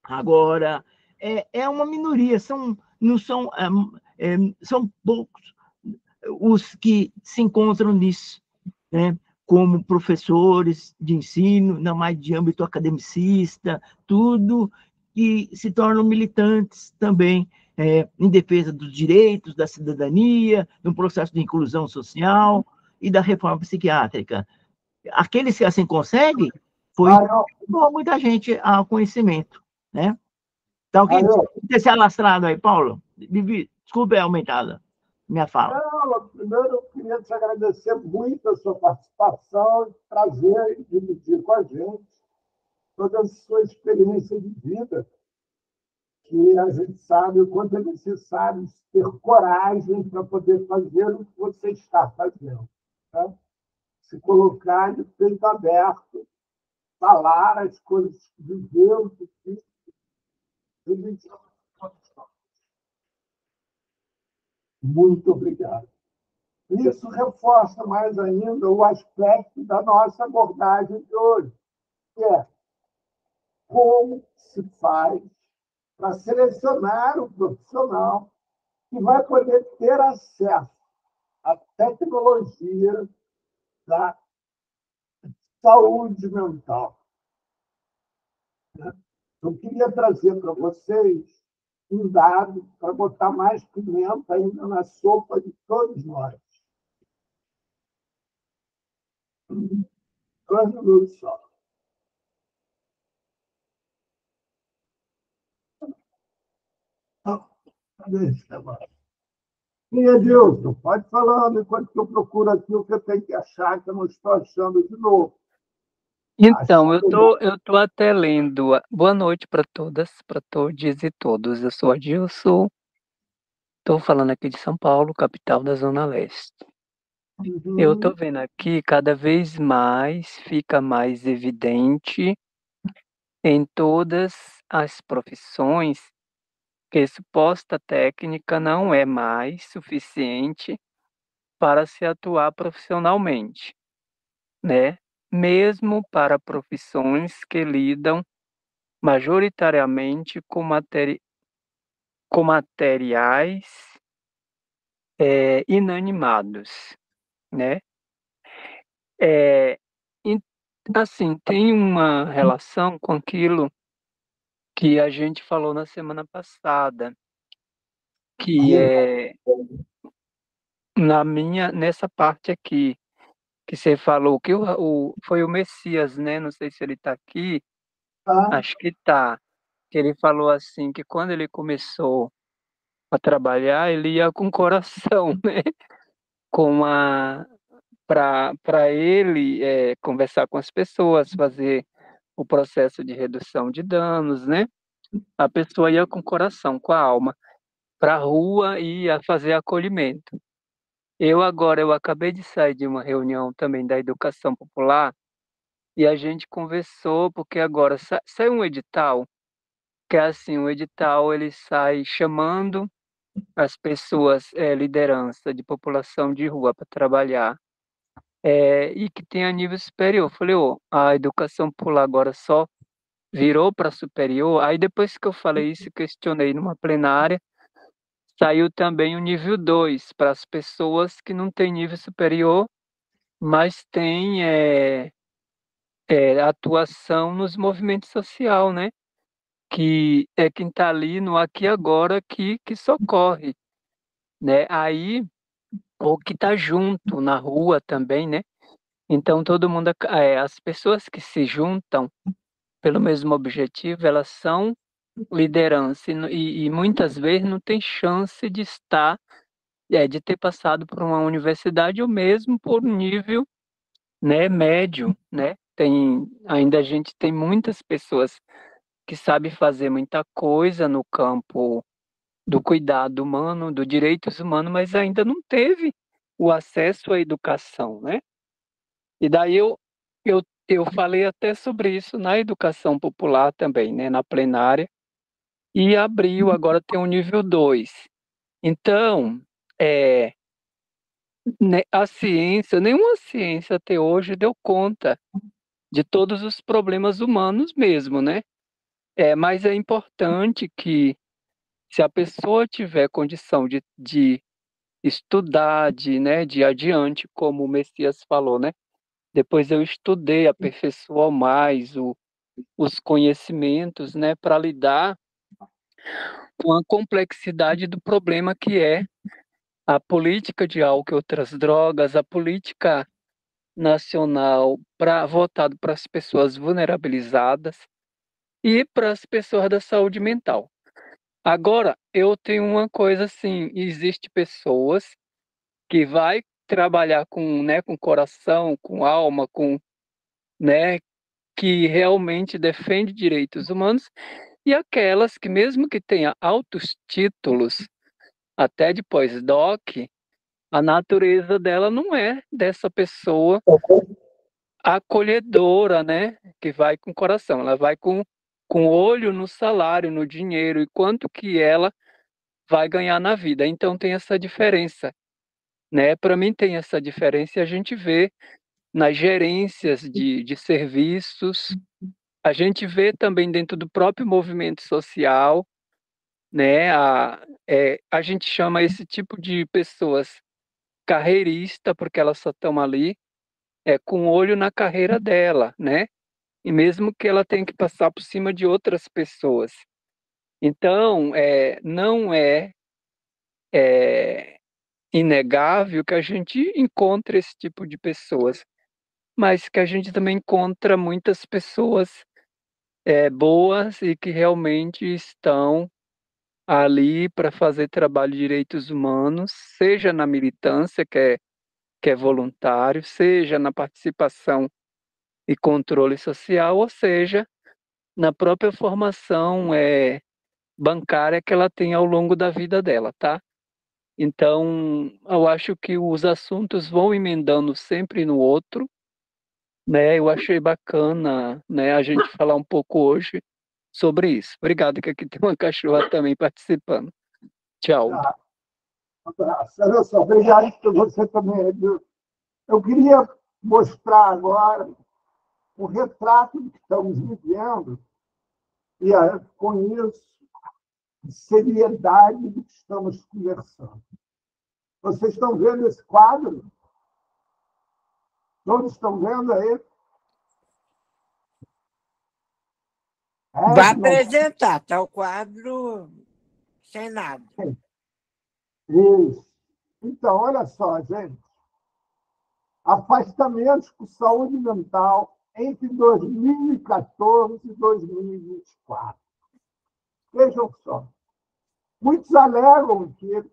Agora, é uma minoria, não são, são poucos os que se encontram nisso, né? Como professores de ensino, não mais de âmbito academicista, tudo, que se tornam militantes também em defesa dos direitos, da cidadania, no processo de inclusão social e da reforma psiquiátrica. Aqueles que assim conseguem, foi muita gente ao conhecimento, né? Tá ok? Ter se alastrado aí, Paulo. Desculpa a aumentada minha fala. Não, primeiro eu queria te agradecer muito a sua participação, prazer em dividir com a gente toda a sua experiência de vida, que a gente sabe o quanto é necessário ter coragem para poder fazer o que você está fazendo. Tá? Se colocar de peito aberto, falar as coisas que viveu, que vivenciou. Muito obrigado. Isso reforça mais ainda o aspecto da nossa abordagem de hoje, que é como se faz para selecionar o profissional que vai poder ter acesso à tecnologia da saúde mental. Eu queria trazer para vocês um dado para botar mais pimenta ainda na sopa de todos nós. 2 minutos só. E Edilson, pode falando enquanto eu procuro aqui o que eu tenho que achar, que eu não estou achando de novo. Então, eu tô até lendo. Boa noite para todas, para todos e todos. Eu sou Adilson, estou falando aqui de São Paulo, capital da Zona Leste. Eu estou vendo aqui, cada vez mais fica mais evidente em todas as profissões que suposta técnica não é mais suficiente para se atuar profissionalmente, né? Mesmo para profissões que lidam majoritariamente com materiais inanimados, né? É, e, assim, tem uma relação com aquilo que a gente falou na semana passada, que é nessa parte aqui, que você falou que foi o Messias, né? Não sei se ele está aqui, acho que está. Que ele falou assim, que quando ele começou a trabalhar, ele ia com o coração, né? Com a para ele conversar com as pessoas, fazer o processo de redução de danos, né? A pessoa ia com o coração, com a alma, para a rua e ia fazer acolhimento. Eu acabei de sair de uma reunião também da educação popular e a gente conversou, porque agora sai um edital, que é assim, o edital ele sai chamando as pessoas, liderança de população de rua para trabalhar, e que tem a nível superior. Eu falei: "Ô, a educação popular agora só virou para superior?". Aí depois que eu falei isso, questionei numa plenária, saiu também o nível 2 para as pessoas que não têm nível superior, mas têm, atuação nos movimentos social, né, que é quem está ali no aqui e agora que socorre, né. Aí ou que está junto na rua também, né. Então todo mundo as pessoas que se juntam pelo mesmo objetivo, elas são liderança e muitas vezes não tem chance de estar, de ter passado por uma universidade ou mesmo por um nível né, médio, né? Ainda a gente tem muitas pessoas que sabem fazer muita coisa no campo do cuidado humano, dos direitos humanos, mas ainda não teve o acesso à educação, né? E daí eu falei até sobre isso na educação popular também, né, na plenária, e abriu, agora tem o nível 2. Então, é, a ciência, nenhuma ciência até hoje deu conta de todos os problemas humanos mesmo, né? Mas é importante que, se a pessoa tiver condição de estudar, de ir adiante, como o Messias falou, né? Depois eu estudei, aperfeiçoar mais os conhecimentos, né, para lidar com a complexidade do problema que é a política de álcool e outras drogas, a política nacional voltado para as pessoas vulnerabilizadas e para as pessoas da saúde mental. Agora, eu tenho uma coisa assim, existe pessoas que vai trabalhar com coração, com alma, né, que realmente defende direitos humanos, e aquelas que, mesmo que tenha altos títulos, até de pós-doc, a natureza dela não é dessa pessoa acolhedora, né, que vai com o coração, ela vai com o olho no salário, no dinheiro, e quanto que ela vai ganhar na vida. Então tem essa diferença, né? Para mim tem essa diferença e a gente vê nas gerências de serviços, a gente vê também dentro do próprio movimento social, né? A gente chama esse tipo de pessoas carreirista, porque elas só estão ali com o olho na carreira dela, né? E mesmo que ela tenha que passar por cima de outras pessoas. Então, não é inegável que a gente encontre esse tipo de pessoas, mas que a gente também encontra muitas pessoas boas e que realmente estão ali para fazer trabalho de direitos humanos, seja na militância, que é voluntário, seja na participação e controle social, ou seja, na própria formação bancária que ela tem ao longo da vida dela, tá? Então, eu acho que os assuntos vão emendando sempre no outro, né? Eu achei bacana, né, a gente falar um pouco hoje sobre isso. Obrigado, que aqui tem uma cachorra também participando. Tchau. Tá, um abraço. Olha só, obrigado por você também, viu? Eu queria mostrar agora o retrato do que estamos vivendo e, com isso, a seriedade do que estamos conversando. Vocês estão vendo esse quadro? Todos estão vendo aí? Vai apresentar, tá o quadro sem nada. Isso. Então, olha só, gente. Afastamentos por saúde mental entre 2014 e 2024. Vejam só. Muitos alegam que a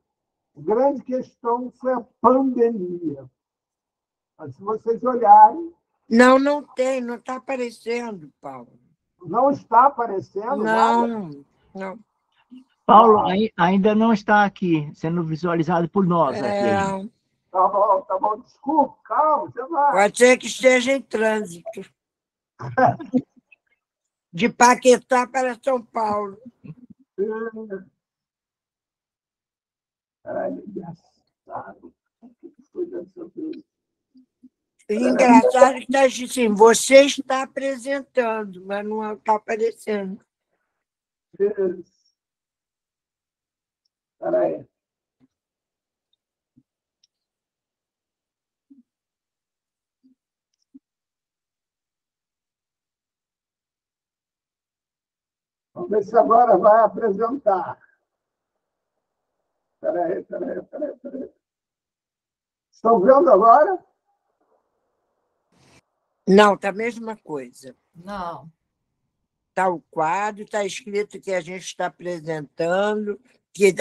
grande questão foi a pandemia. Mas, se vocês olharem... Não tem, não está aparecendo, Paulo. Não está aparecendo nada? Não. Paulo, ainda não está aqui, sendo visualizado por nós aqui. Tá bom, desculpa, calma, você vai. Pode ser que esteja em trânsito. De Paquetá para São Paulo. Ai, engraçado. Engraçado que está assim, você está apresentando, mas não está aparecendo. Espera aí. Vamos ver se agora vai apresentar. Espera aí. Estão vendo agora? Não, está a mesma coisa. Não. Está o quadro, está escrito que a gente está apresentando, que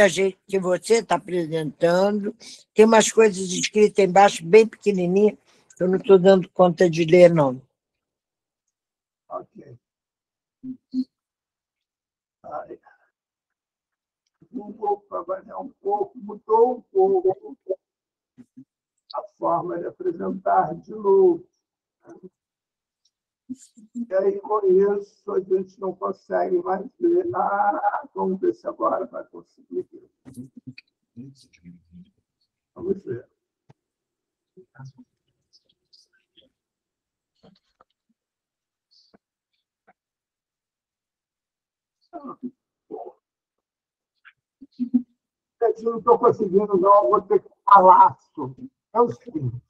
você está apresentando. Tem umas coisas escritas embaixo, bem pequenininhas. Eu não estou dando conta de ler, não. Ok. Ai, Google, para variar um pouco, mudou um pouco a forma de apresentar de novo. E aí, com isso, a gente não consegue mais ver. Vamos ver se agora vai conseguir ver. Vamos ver. Eu não estou conseguindo, não. Vou ter que falar sobre. É o seguinte.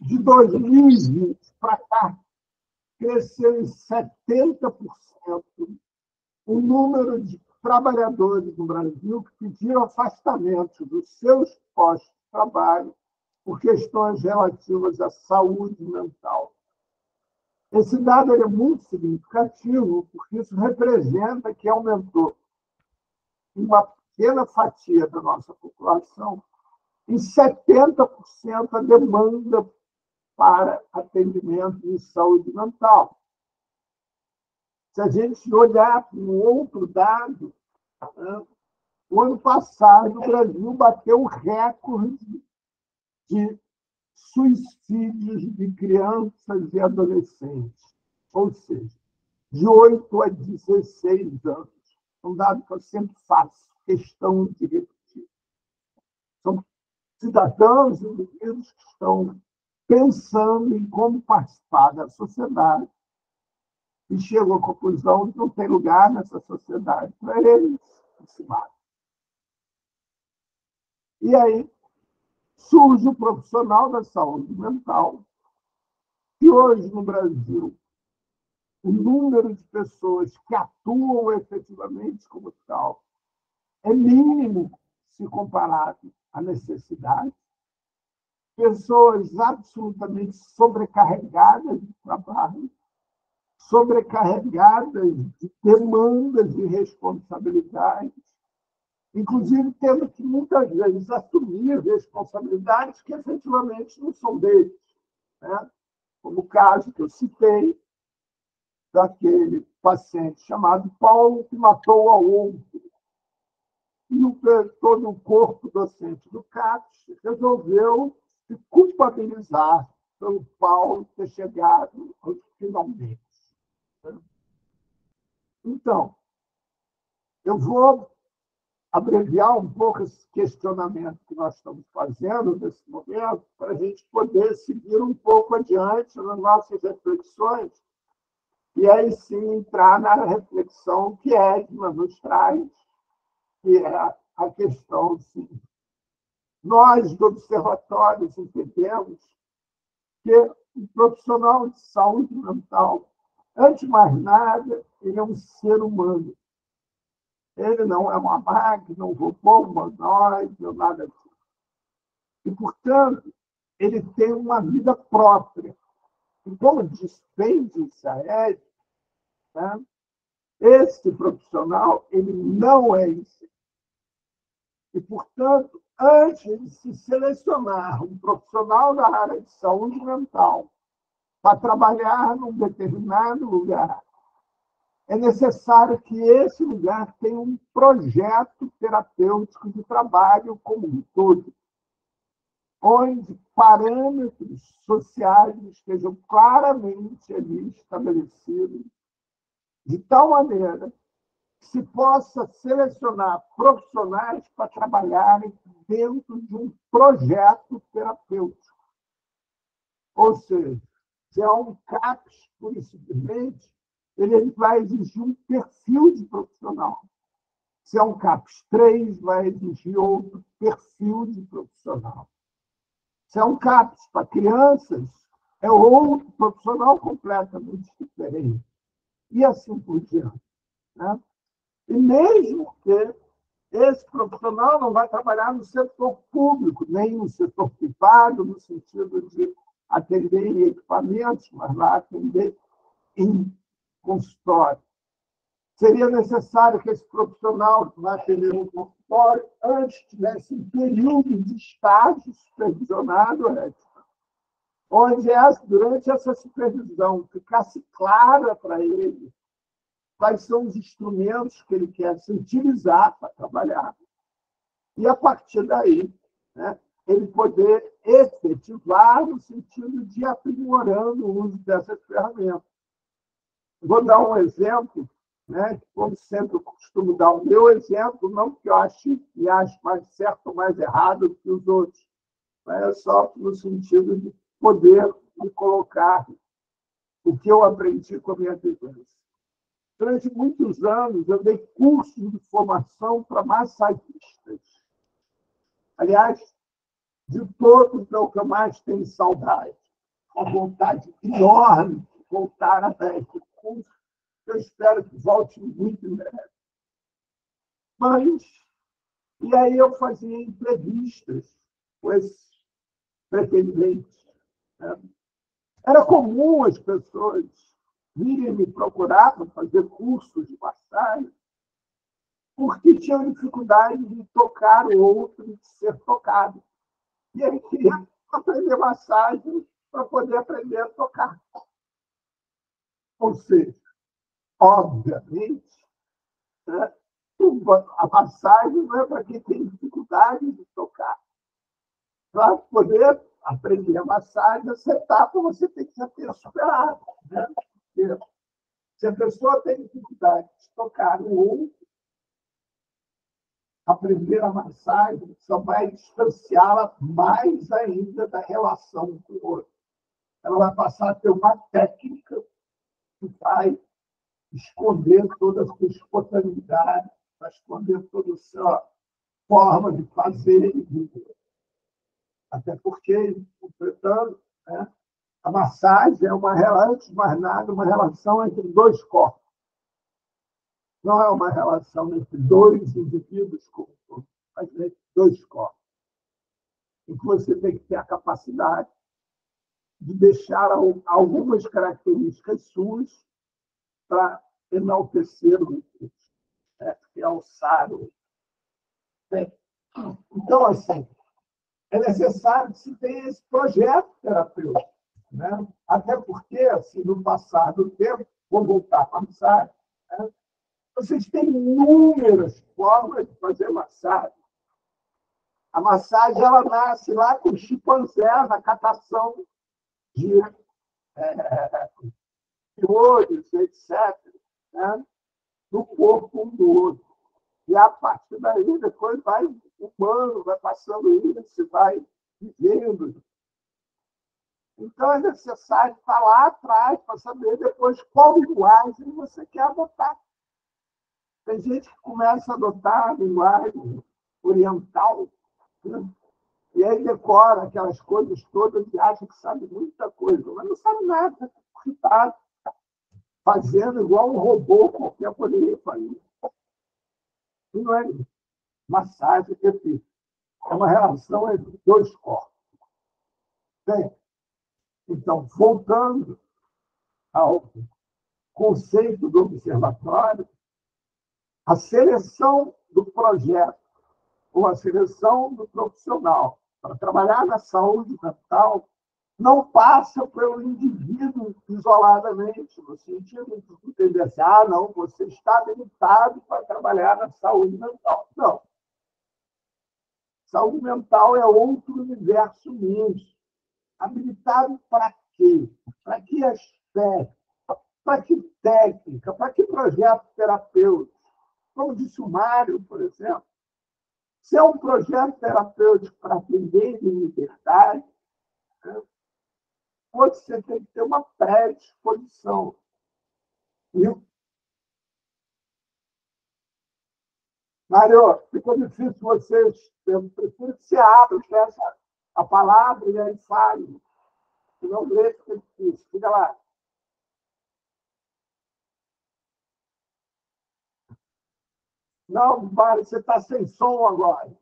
De 2020 para cá, cresceu em 70% o número de trabalhadores no Brasil que pediram afastamento dos seus postos de trabalho por questões relativas à saúde mental. Esse dado é muito significativo, porque isso representa que aumentou uma pequena fatia da nossa população em 70% a demanda para atendimento de saúde mental. Se a gente olhar para um outro dado, né, o ano passado o Brasil bateu o recorde de suicídios de crianças e adolescentes, ou seja, de 8 a 16 anos. É um dado que eu sempre faço questão de repetir. São cidadãos e indivíduos que estão pensando em como participar da sociedade e chegam à conclusão de que não tem lugar nessa sociedade para eles se matam. E aí surge o profissional da saúde mental, que hoje no Brasil o número de pessoas que atuam efetivamente como tal é mínimo se comparado à necessidade. Pessoas absolutamente sobrecarregadas de trabalho, sobrecarregadas de demandas e responsabilidades, inclusive tendo que, muitas vezes, assumir responsabilidades que efetivamente não são deles, né? Como o caso que eu citei daquele paciente chamado Paulo, que matou ao outro. E todo o corpo docente do CAPES resolveu se culpabilizar pelo Paulo ter chegado finalmente. Então, eu vou abreviar um pouco esse questionamento que nós estamos fazendo nesse momento, para a gente poder seguir um pouco adiante nas nossas reflexões, e aí sim entrar na reflexão que Edna nos traz, que é a questão seguinte. Nós, do Observatório, entendemos que o profissional de saúde mental, antes de mais nada, ele é um ser humano. Ele não é uma máquina, um robô, um humanoide, ou nada disso. E, portanto, ele tem uma vida própria. E, como diz Saed, né, esse profissional ele não é isso. E, portanto, antes de se selecionar um profissional da área de saúde mental para trabalhar num determinado lugar, é necessário que esse lugar tenha um projeto terapêutico de trabalho como um todo, onde parâmetros sociais estejam claramente ali estabelecidos, de tal maneira que se possa selecionar profissionais para trabalharem dentro de um projeto terapêutico. Ou seja, se é um CAPS, pura e simplesmente, ele vai exigir um perfil de profissional. Se é um CAPS 3, vai exigir outro perfil de profissional. Se é um CAPS para crianças, é outro profissional completamente diferente. E assim por diante. Né? E mesmo que esse profissional não vai trabalhar no setor público, nem no setor privado, no sentido de atender em equipamentos, mas vai atender em consultório. Seria necessário que esse profissional que vai atender um consultório antes tivesse um período de estágio supervisionado, onde, durante essa supervisão, ficasse clara para ele quais são os instrumentos que ele quer se utilizar para trabalhar. E, a partir daí, né, ele poder efetivar no sentido de aprimorando o uso dessas ferramentas. Vou dar um exemplo, né, como sempre eu costumo dar o meu exemplo, não que eu ache mais certo ou mais errado que os outros, mas é só no sentido de poder me colocar o que eu aprendi com a minha vivência. Durante muitos anos, eu dei cursos de formação para massagistas. Aliás, de todos, é o que eu mais tenho saudade. Uma vontade enorme de voltar a dar esse curso. Eu espero que volte muito em breve. Mas, e aí eu fazia entrevistas com esses pretendentes. Né? Era comum as pessoas virem me procurar para fazer cursos de massagem, porque tinham dificuldade de tocar o outro e de ser tocado. E ele queria aprender massagem para poder aprender a tocar. Ou seja, obviamente, né, a massagem não é para quem tem dificuldade de tocar. Para poder aprender a massagem, essa etapa você tem que já ter superado. Né? Se a pessoa tem dificuldade de tocar o outro, aprender a massagem só vai distanciá-la mais ainda da relação com o outro. Ela vai passar a ter uma técnica que vai esconder toda a sua espontaneidade, vai esconder toda a sua forma de fazer e viver. Até porque, portanto, né, a massagem é antes de mais nada, uma relação entre dois corpos. Não é uma relação entre dois indivíduos, mas entre dois corpos. Em que você tem que ter a capacidade de deixar algumas características suas para enaltecer o outro, né? Realçar o outro. Então, assim, é necessário que se tenha esse projeto terapêutico. Né? Até porque, assim, no passar do tempo, vou voltar para a massagem, né? Vocês têm inúmeras formas de fazer massagem. A massagem ela nasce lá com o chimpanzé na catação de olhos, etc., né? No corpo um do outro. E a partir daí, depois vai humano, vai passando isso, vai vivendo. Então, é necessário estar lá atrás para saber depois qual linguagem você quer adotar. Tem gente que começa a adotar a linguagem oriental, né? E aí decora aquelas coisas todas e acha que sabe muita coisa, mas não sabe nada, porque está fazendo igual um robô qualquer poderia fazer. E não é massagem, repito. É uma relação entre dois corpos. Bem, então, voltando ao conceito do observatório, a seleção do projeto ou a seleção do profissional para trabalhar na saúde mental não passa pelo indivíduo isoladamente, no sentido de entender assim, não, você está habilitado para trabalhar na saúde mental. Não. Saúde mental é outro universo mesmo. Habilitado para quê? Para que aspecto? Para que técnica? Para que projeto terapêutico? Como disse o Mário, por exemplo, se é um projeto terapêutico para atender em liberdade, né, você tem que ter uma predisposição. Mário, ficou difícil vocês. Eu prefiro que você abra, peça a palavra e aí fale. Senão, ler fica difícil. Fica lá. Não, Mário, você está sem som agora.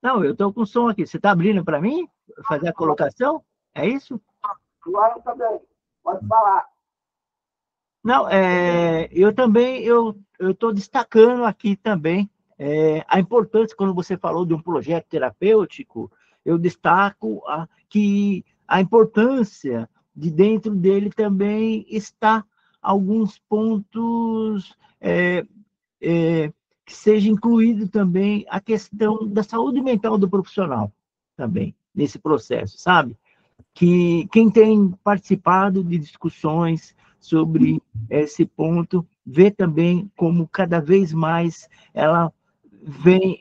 Não, eu estou com som aqui. Você está abrindo para mim? Fazer a colocação? É isso? Agora está bem. Pode falar. Não, eu também eu estou destacando aqui também a importância, quando você falou de um projeto terapêutico, eu destaco que a importância de dentro dele também está alguns pontos que seja incluído também a questão da saúde mental do profissional também, nesse processo, sabe? Que quem tem participado de discussões sobre esse ponto vê também como cada vez mais ela vem,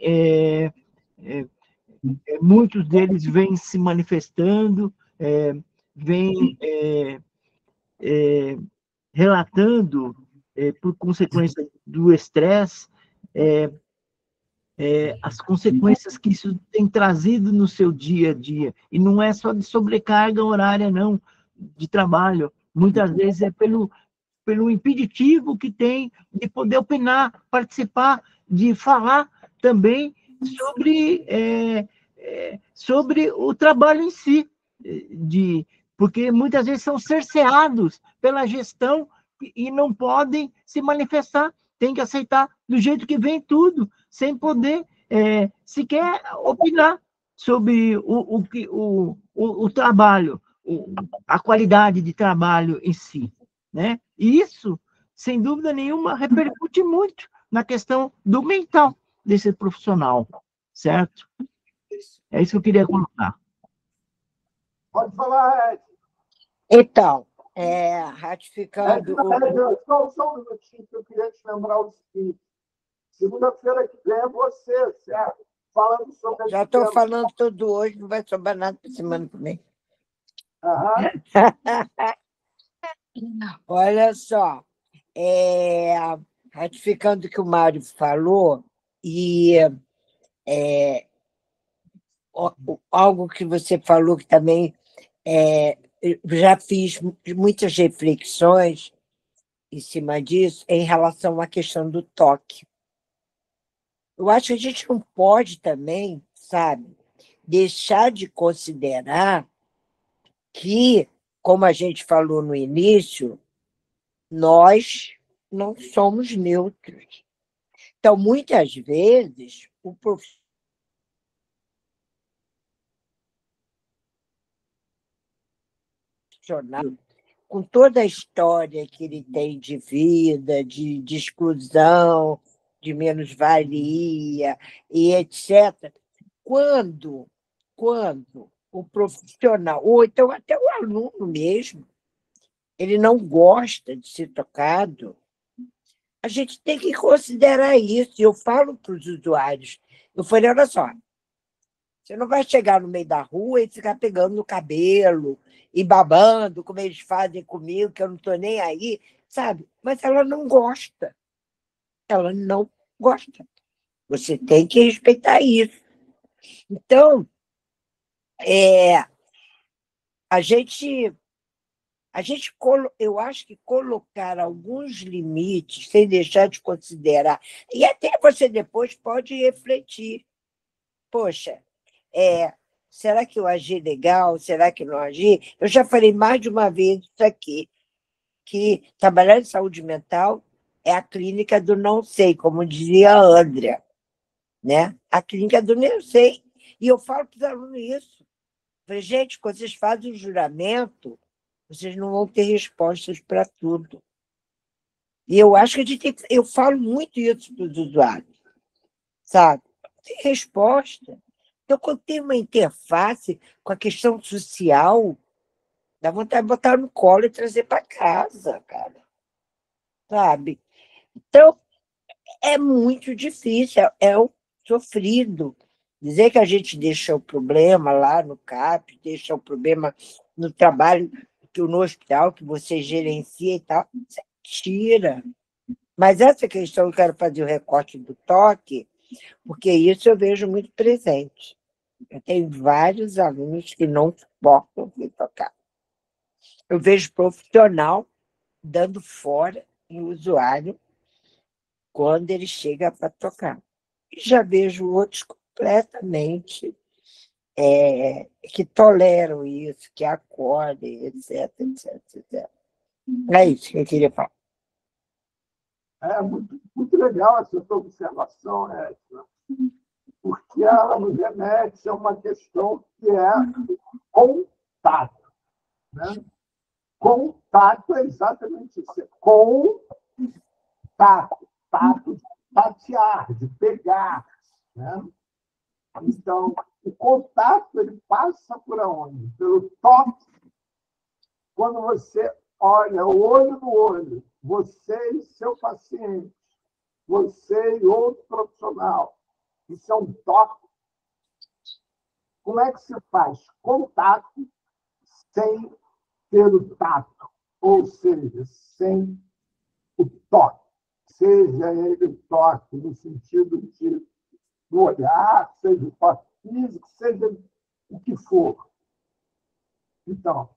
muitos deles vêm se manifestando, vêm relatando, por consequência do estresse, as consequências que isso tem trazido no seu dia a dia. E não é só de sobrecarga horária, não, de trabalho. Muitas vezes é pelo impeditivo que tem de poder opinar, participar, de falar também sobre o trabalho em si, porque muitas vezes são cerceados pela gestão e não podem se manifestar, tem que aceitar do jeito que vem tudo, sem poder sequer opinar sobre o trabalho, a qualidade de trabalho em si, né? E isso, sem dúvida nenhuma, repercute muito na questão do mental desse profissional, certo? É isso que eu queria colocar. Pode falar, Ed. Então, ratificando... Só um minutinho que eu queria te lembrar o seguinte. Segunda-feira que vem é você, certo? Falando sobre... Já estou falando tudo hoje, não vai sobrar nada para semana que vem. Olha só, ratificando o que o Mário falou, e algo que você falou que também eu já fiz muitas reflexões em cima disso, em relação à questão do toque. Eu acho que a gente não pode também, sabe, deixar de considerar que, como a gente falou no início, nós não somos neutros. Então, muitas vezes, o profissional, com toda a história que ele tem de vida, de exclusão, de menos-valia, e etc., quando o profissional, ou então até o aluno mesmo, ele não gosta de ser tocado, a gente tem que considerar isso. E eu falo para os usuários, eu falei, olha só, você não vai chegar no meio da rua e ficar pegando no cabelo e babando, como eles fazem comigo, que eu não estou nem aí, sabe? Mas ela não gosta. Ela não gosta. Você tem que respeitar isso. Então, a gente, eu acho que colocar alguns limites, sem deixar de considerar, e até você depois pode refletir. Poxa, será que eu agi legal? Será que não agi? Eu já falei mais de uma vez isso aqui, que trabalhar em saúde mental é a clínica do não sei, como dizia a Andrea, né? A clínica do não sei. E eu falo para os alunos isso. Falei, gente, quando vocês fazem o juramento, vocês não vão ter respostas para tudo. E eu acho que a gente tem que... Eu falo muito isso para os usuários, sabe? Não tem resposta. Então, quando tem uma interface com a questão social, dá vontade de botar no colo e trazer para casa, cara. Sabe? Então, é muito difícil, é o sofrido. Dizer que a gente deixa o problema lá no CAP, deixa o problema no trabalho, no hospital, que você gerencia e tal, isso é mentira. Mas essa questão, eu quero fazer o recorte do toque, porque isso eu vejo muito presente. Eu tenho vários alunos que não suportam me tocar. Eu vejo profissional dando fora no usuário quando ele chega para tocar. E já vejo outros completamente que toleram isso, que acordem, etc, etc, etc. É isso que eu queria falar. É muito legal essa sua observação, Edna, porque ela nos remete a uma questão que é com tato. Né? Contato é exatamente isso. Com tato. Tato de tatear, de pegar. Né? Então, o contato ele passa por onde? Pelo toque. Quando você olha olho no olho, você e seu paciente, você e outro profissional, isso é um toque. Como é que se faz contato sem ter o tato? Ou seja, sem o toque. Seja ele o toque no sentido de do olhar, seja o toque físico, seja o que for. Então,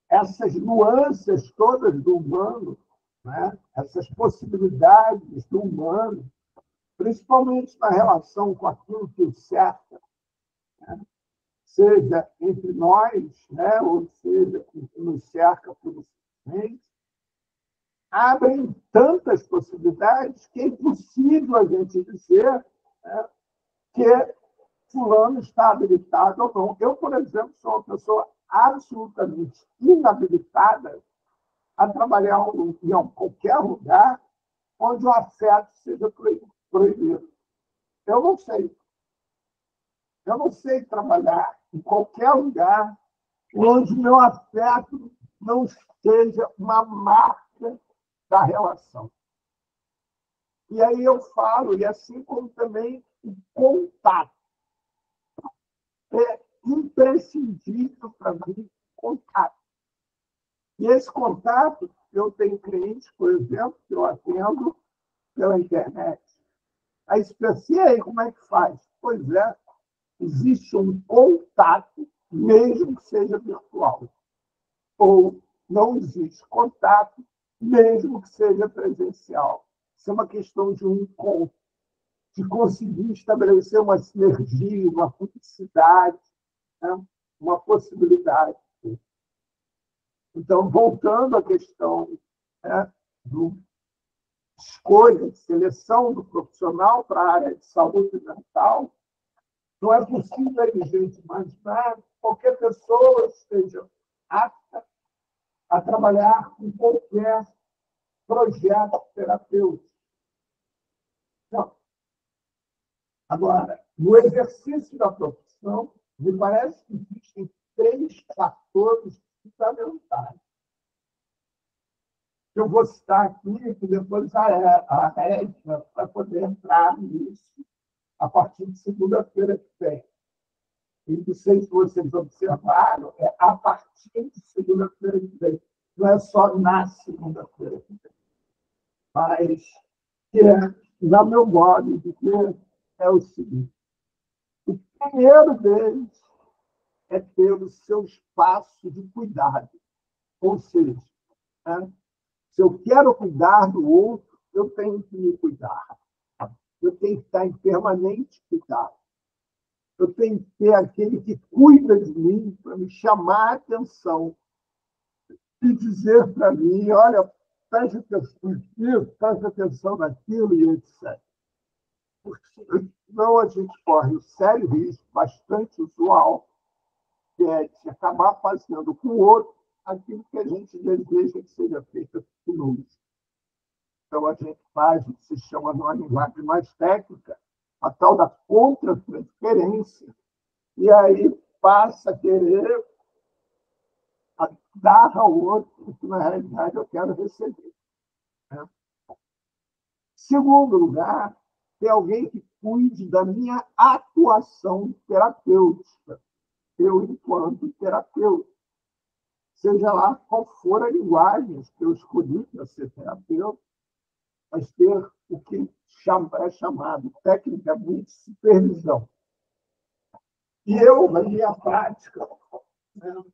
essas nuances todas do humano, né? Essas possibilidades do humano, principalmente na relação com aquilo que o cerca, né? Seja entre nós, né? Ou seja, o que nos cerca por simplesmente, abrem tantas possibilidades que é impossível a gente dizer, né, que fulano está habilitado ou não. Eu, por exemplo, sou uma pessoa absolutamente inabilitada a trabalhar em qualquer lugar onde o afeto seja proibido. Eu não sei. Eu não sei trabalhar em qualquer lugar onde o meu afeto não seja uma marca da relação. E aí eu falo, e assim como também o contato. É imprescindível para mim contato. E esse contato, eu tenho clientes, por exemplo, que eu atendo pela internet. Aí você pensa, e aí, como é que faz? Pois é, existe um contato, mesmo que seja virtual. Ou não existe contato, mesmo que seja presencial. Isso é uma questão de um encontro, de conseguir estabelecer uma sinergia, uma cumplicidade, né? Uma possibilidade. Então, voltando à questão, né, do escolha, de seleção do profissional para a área de saúde mental, não é possível a gente imaginar que qualquer pessoa esteja apta a trabalhar com qualquer projeto terapêutico. Não. Agora, no exercício da profissão, me parece que existem 3 fatores fundamentais. Eu vou citar aqui, que depois a Edna vai poder entrar nisso a partir de segunda-feira que vem. E não sei se vocês observaram, é a partir de segunda-feira que vem. Não é só na segunda-feira que vem. Mas, que é, no meu modo de ver, é o seguinte. O primeiro deles é ter o seu espaço de cuidado. Ou seja, né, se eu quero cuidar do outro, eu tenho que me cuidar. Eu tenho que estar em permanente cuidado. Eu tenho que ter aquele que cuida de mim para me chamar a atenção e dizer para mim, olha, preste atenção nisso, preste atenção naquilo e etc. Porque senão a gente corre o sério risco, bastante usual, que é de acabar fazendo com o outro aquilo que a gente deseja que seja feito conosco. Então, a gente faz o que se chama, numa linguagem mais técnica, a tal da contra-transferência. E aí passa a querer dar ao outro o que, na realidade, eu quero receber. Né? Segundo lugar, tem alguém que cuide da minha atuação terapêutica, eu enquanto terapeuta. Seja lá qual for a linguagem que eu escolhi para ser terapeuta, mas ter o que é chamado tecnicamente supervisão. E eu, na minha prática, né,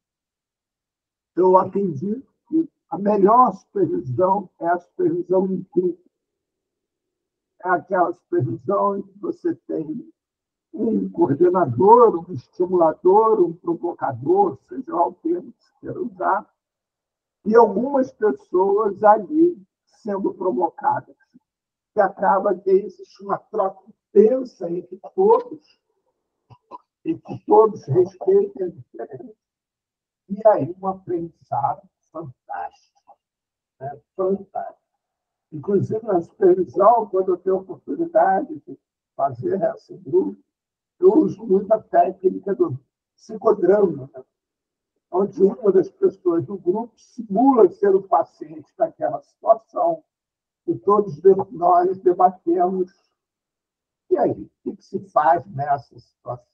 eu aprendi que a melhor supervisão é a supervisão em grupo. É aquela supervisão em que você tem um coordenador, um estimulador, um provocador, seja lá o termo que você queira usar, e algumas pessoas ali sendo provocadas. Que acaba que existe uma troca intensa entre todos, e que todos respeitem a diferença. E aí um aprendizado fantástico, né? Fantástico. Inclusive, na supervisão, quando eu tenho oportunidade de fazer esse grupo, eu uso muito a técnica do psicodrama, né? Onde uma das pessoas do grupo simula ser o paciente daquela situação, e todos nós debatemos. E aí, o que se faz nessa situação?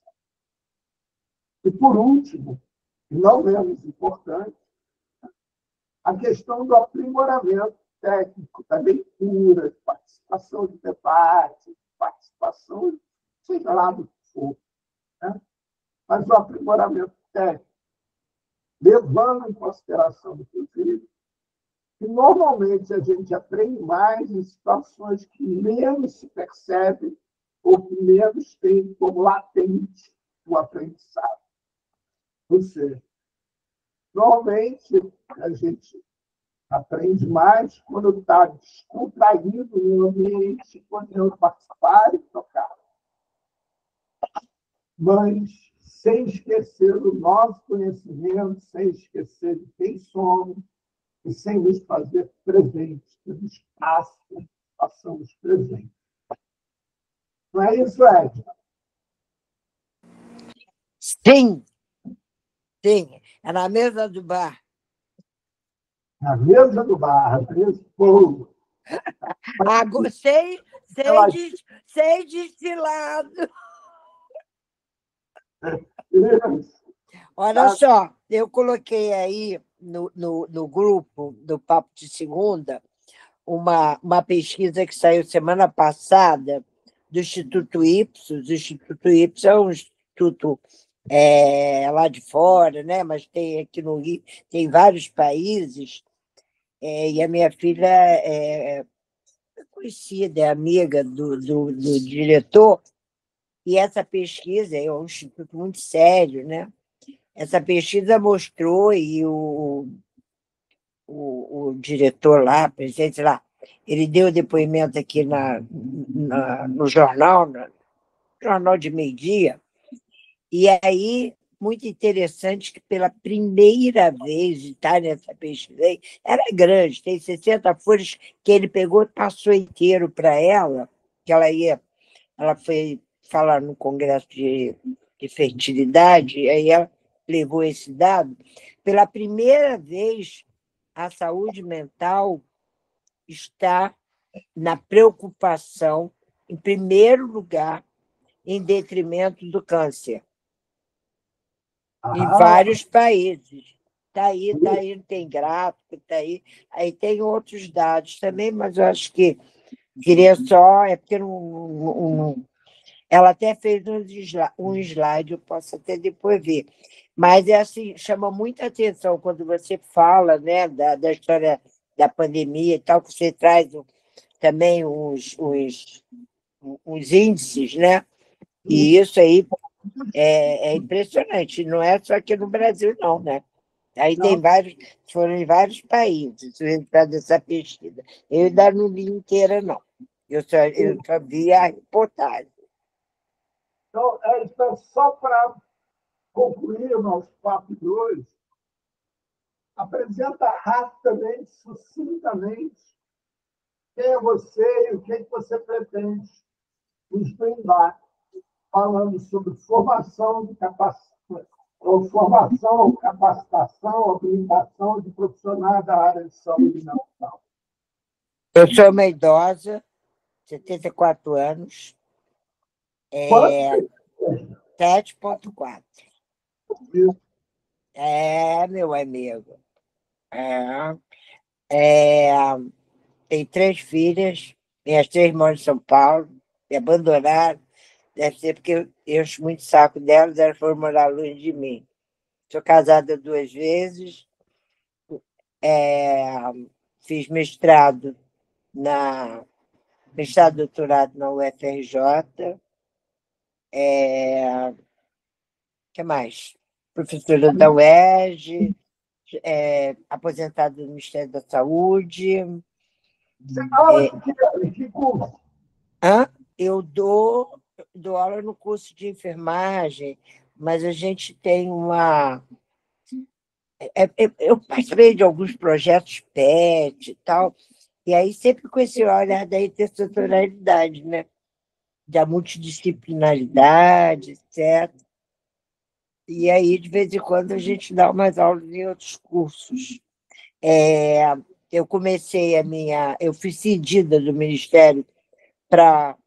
E, por último, e não menos importante, a questão do aprimoramento técnico, da leitura, de participação de debate, participação, seja lá do que for, né? Mas o aprimoramento técnico, levando em consideração, inclusive, que normalmente a gente aprende mais em situações que menos se percebem ou que menos tem como latente o aprendizado. Ou seja, normalmente a gente aprende mais quando está descontraído no ambiente, podendo participar e tocar. Mas sem esquecer o nosso conhecimento, sem esquecer de quem somos e sem nos fazer presentes no espaço que façamos presentes. Não é isso, Edna? Sim, sim. É na mesa do bar. Na mesa do bar, preso fogo. Sei destilado. Olha só, eu coloquei aí no grupo do Papo de Segunda uma pesquisa que saiu semana passada do Instituto Ipsos. O Instituto Ipsos é um instituto lá de fora, né? Mas tem aqui no Rio, tem vários países, e a minha filha é conhecida, é amiga do diretor, e essa pesquisa é um instituto muito sério, né? Essa pesquisa mostrou, e o diretor lá, presidente lá, ele deu depoimento aqui no jornal, no jornal de meio-dia, e aí, muito interessante que pela primeira vez de estar nessa pesquisa, ela é grande, tem 60 folhas, que ele pegou e passou inteiro para ela, que ela foi falar no Congresso de Fertilidade, aí ela levou esse dado. Pela primeira vez, a saúde mental está na preocupação, em primeiro lugar, em detrimento do câncer, em vários países. Está aí, tem gráfico, está aí. Aí tem outros dados também, mas eu acho que queria só, é porque ela até fez um slide, eu posso até depois ver. Mas é assim, chama muita atenção quando você fala, né, da história da pandemia e tal, que você traz também os índices, né? E isso aí é impressionante, não é só aqui no Brasil, não, né? Aí tem foram em vários países o resultado dessa pesquisa. Eu ainda não li inteira, não. Eu só vi a reportagem. Então, só para concluir o nosso papo de hoje, apresenta rapidamente, sucintamente, quem é você e o que você pretende nos brindar, falando sobre formação de formação, capacitação, habilitação de profissionais da área de saúde mental. Eu sou uma idosa, 74 anos, 7,4. Meu amigo. Tem 3 filhas, minhas 3 moram em São Paulo, me abandonaram. Deve ser porque eu encho muito saco delas, elas foram morar longe de mim. Sou casada 2 vezes, fiz mestrado e doutorado na UFRJ. Que mais? Professora da UERJ, aposentada do Ministério da Saúde. Você fala que curso? Eu dou aula no curso de enfermagem, mas a gente tem Eu participei de alguns projetos PET e tal, e aí sempre com esse olhar da intersetorialidade, né? Da multidisciplinaridade, etc. E aí, de vez em quando, a gente dá umas aulas em outros cursos. Eu comecei eu fui cedida do Ministério para,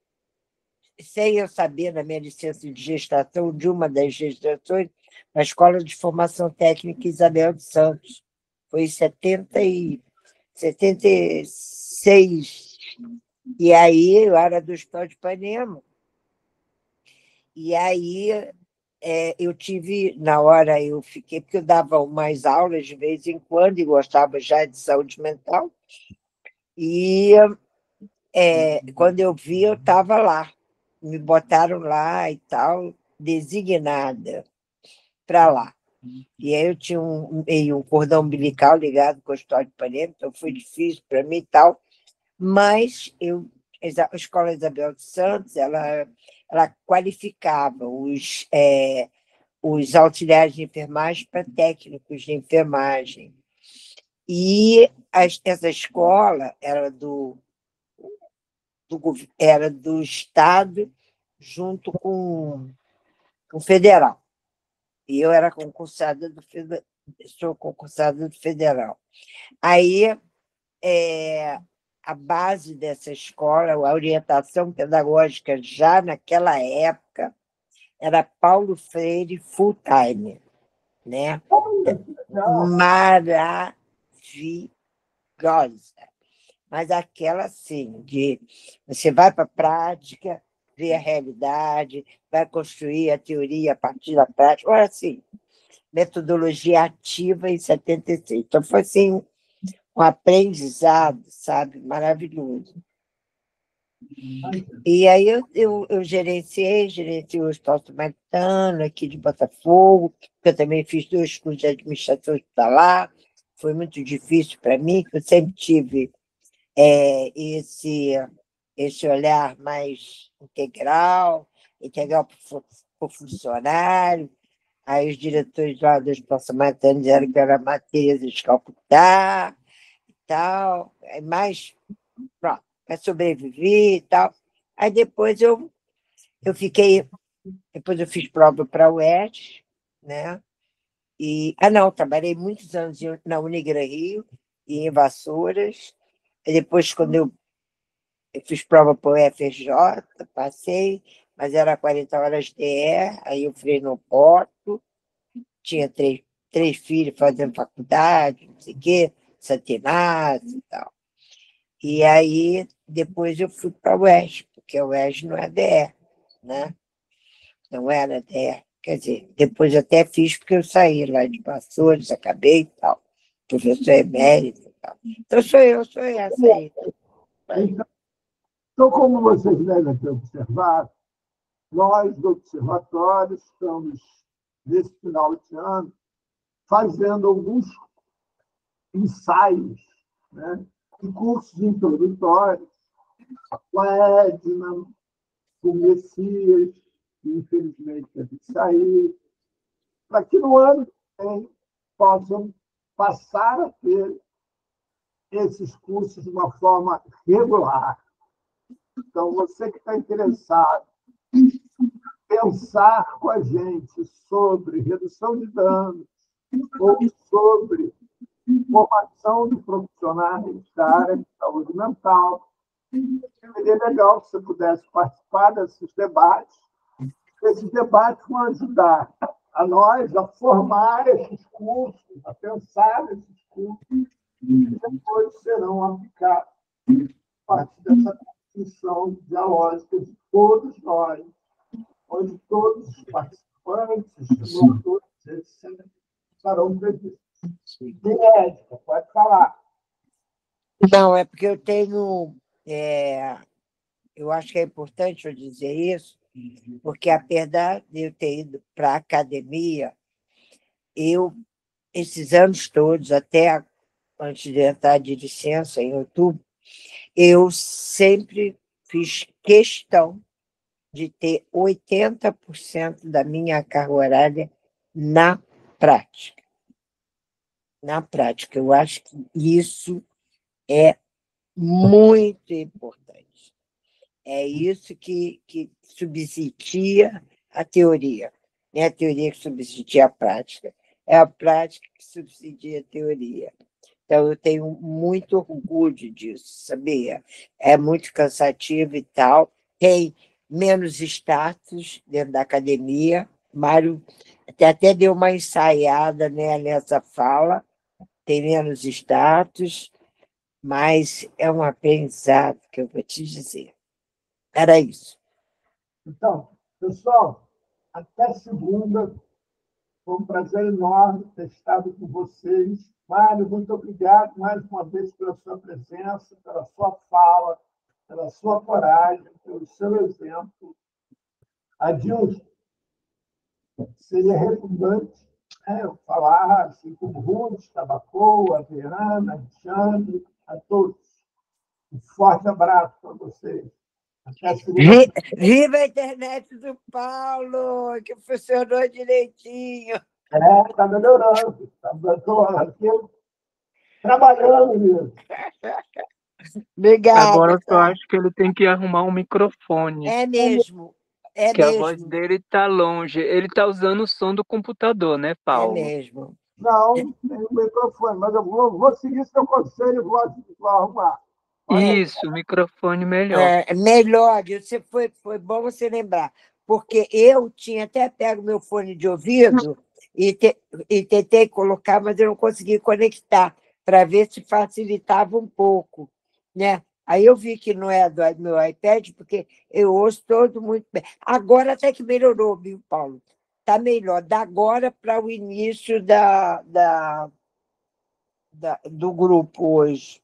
sem eu saber, na minha licença de gestação, de uma das gestações, na Escola de Formação Técnica Isabel de Santos. Foi em 76. E aí eu era do Hospital de Ipanema. E aí eu tive, na hora eu fiquei, porque eu dava umas aulas de vez em quando e gostava já de saúde mental. E quando eu vi, eu estava lá. Me botaram lá e tal, designada para lá. E aí eu tinha um cordão umbilical ligado com o Hospital de Ipanema, então foi difícil para mim e tal. Mas a Escola Isabel de Santos, ela qualificava os auxiliares de enfermagem para técnicos de enfermagem. E essa escola era do Estado junto com o federal. E eu era concursada sou concursada do federal. Aí, a base dessa escola, a orientação pedagógica já naquela época, era Paulo Freire full time, né? Maravilhosa. Mas aquela, assim, de você vai para a prática, vê a realidade, vai construir a teoria a partir da prática. Olha, assim, metodologia ativa em 76. Então, foi, assim, um aprendizado, sabe, maravilhoso. E aí eu gerenciei o Hospital Samaritano, aqui de Botafogo, porque eu também fiz 2 cursos de administração hospitalar. Foi muito difícil para mim, porque eu sempre tive esse olhar mais integral para o funcionário. Aí os diretores lá do Hospital Samaritano disseram que era matéria de Calcutá e tal, mais para sobreviver e tal. Aí depois eu fiz prova para a UERJ, né? Não, trabalhei muitos anos na Unigran Rio e em Vassouras. E depois, quando eu fiz prova para o UFRJ, passei, mas era 40 horas DE, aí eu falei, não posso. Tinha três filhos fazendo faculdade, não sei o quê, Santinás e tal. E aí, depois eu fui para a UERJ, porque a UERJ não é DE, né? Não era DE. Quer dizer, depois eu até fiz, porque eu saí lá de Vassouras, acabei e tal. Professor emérito e tal. Então, sou essa aí. Então, como vocês devem ter observado, nós do Observatório estamos, nesse final de ano, fazendo alguns ensaios, né, de cursos introdutórios, com a Edna, com o Messias, que infelizmente teve que sair, para que no ano que vem possam passar a ter esses cursos de uma forma regular. Então, você que está interessado em pensar com a gente sobre redução de danos ou sobre formação de profissionais da área de saúde mental, seria legal se você pudesse participar desses debates. Esses debates vão ajudar a nós a formar esses cursos, a pensar esses cursos, e depois serão aplicados a partir dessa construção dialógica de todos nós, onde todos os participantes, estimuladores, etc., estarão previstos. Médica, pode falar. Não, é porque eu acho que é importante eu dizer isso, porque apesar de eu ter ido para a academia, esses anos todos, até antes de entrar de licença, em outubro, eu sempre fiz questão de ter 80% da minha carga horária na prática. na prática. Eu acho que isso é muito importante. É isso que subsidia a teoria. Não é a teoria que subsidia a prática, é a prática que subsidia a teoria. Então, eu tenho muito orgulho disso, sabia? É muito cansativo e tal. Tem menos status dentro da academia. Mário até deu uma ensaiada, né, nessa fala. Tem menos status, mas é um aprendizado que eu vou te dizer. Era isso. Então, pessoal, até segunda. Foi um prazer enorme ter estado com vocês. Mário, muito obrigado mais uma vez pela sua presença, pela sua fala, pela sua coragem, pelo seu exemplo. Adilson, seria redundante, né, eu falar assim como Ruth, Tabacou, Adriana, Alexandre, a todos. Um forte abraço para vocês. Até segunda. Viva a internet do Paulo, que funcionou direitinho. Está melhorando. Estou aqui trabalhando nisso. Obrigada. Agora eu só acho que ele tem que arrumar um microfone. É mesmo. É que mesmo. a voz dele tá longe. Ele tá usando o som do computador, né, É Paulo? mesmo. Não, nem o microfone, mas eu vou seguir seu conselho e vou arrumar. Olha, Isso, o microfone melhor. Melhor, foi bom você lembrar, porque eu tinha até pego meu fone de ouvido e tentei colocar, mas eu não consegui conectar, para ver se facilitava um pouco, né? Aí eu vi que não é do meu iPad, porque eu ouço todo muito bem. Agora até que melhorou, viu, Paulo? Está melhor, da agora para o início do grupo hoje.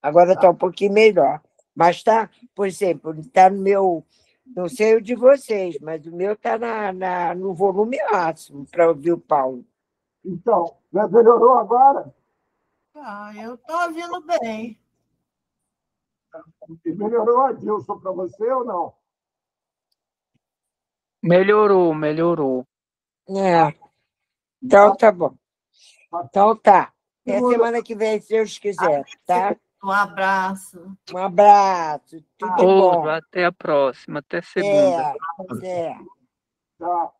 Agora está um pouquinho melhor. Mas está, por exemplo, está no meu. Não sei o de vocês, mas o meu está no volume máximo para ouvir o Paulo. então, já melhorou agora? Eu estou ouvindo bem. E melhorou, Adilson, para você ou não? Melhorou, melhorou. É. Então tá bom. Então tá. Até semana que vem, se Deus quiser, tá? Um abraço. Um abraço. Tudo de bom. Outro, até a próxima, até segunda. É. Tá.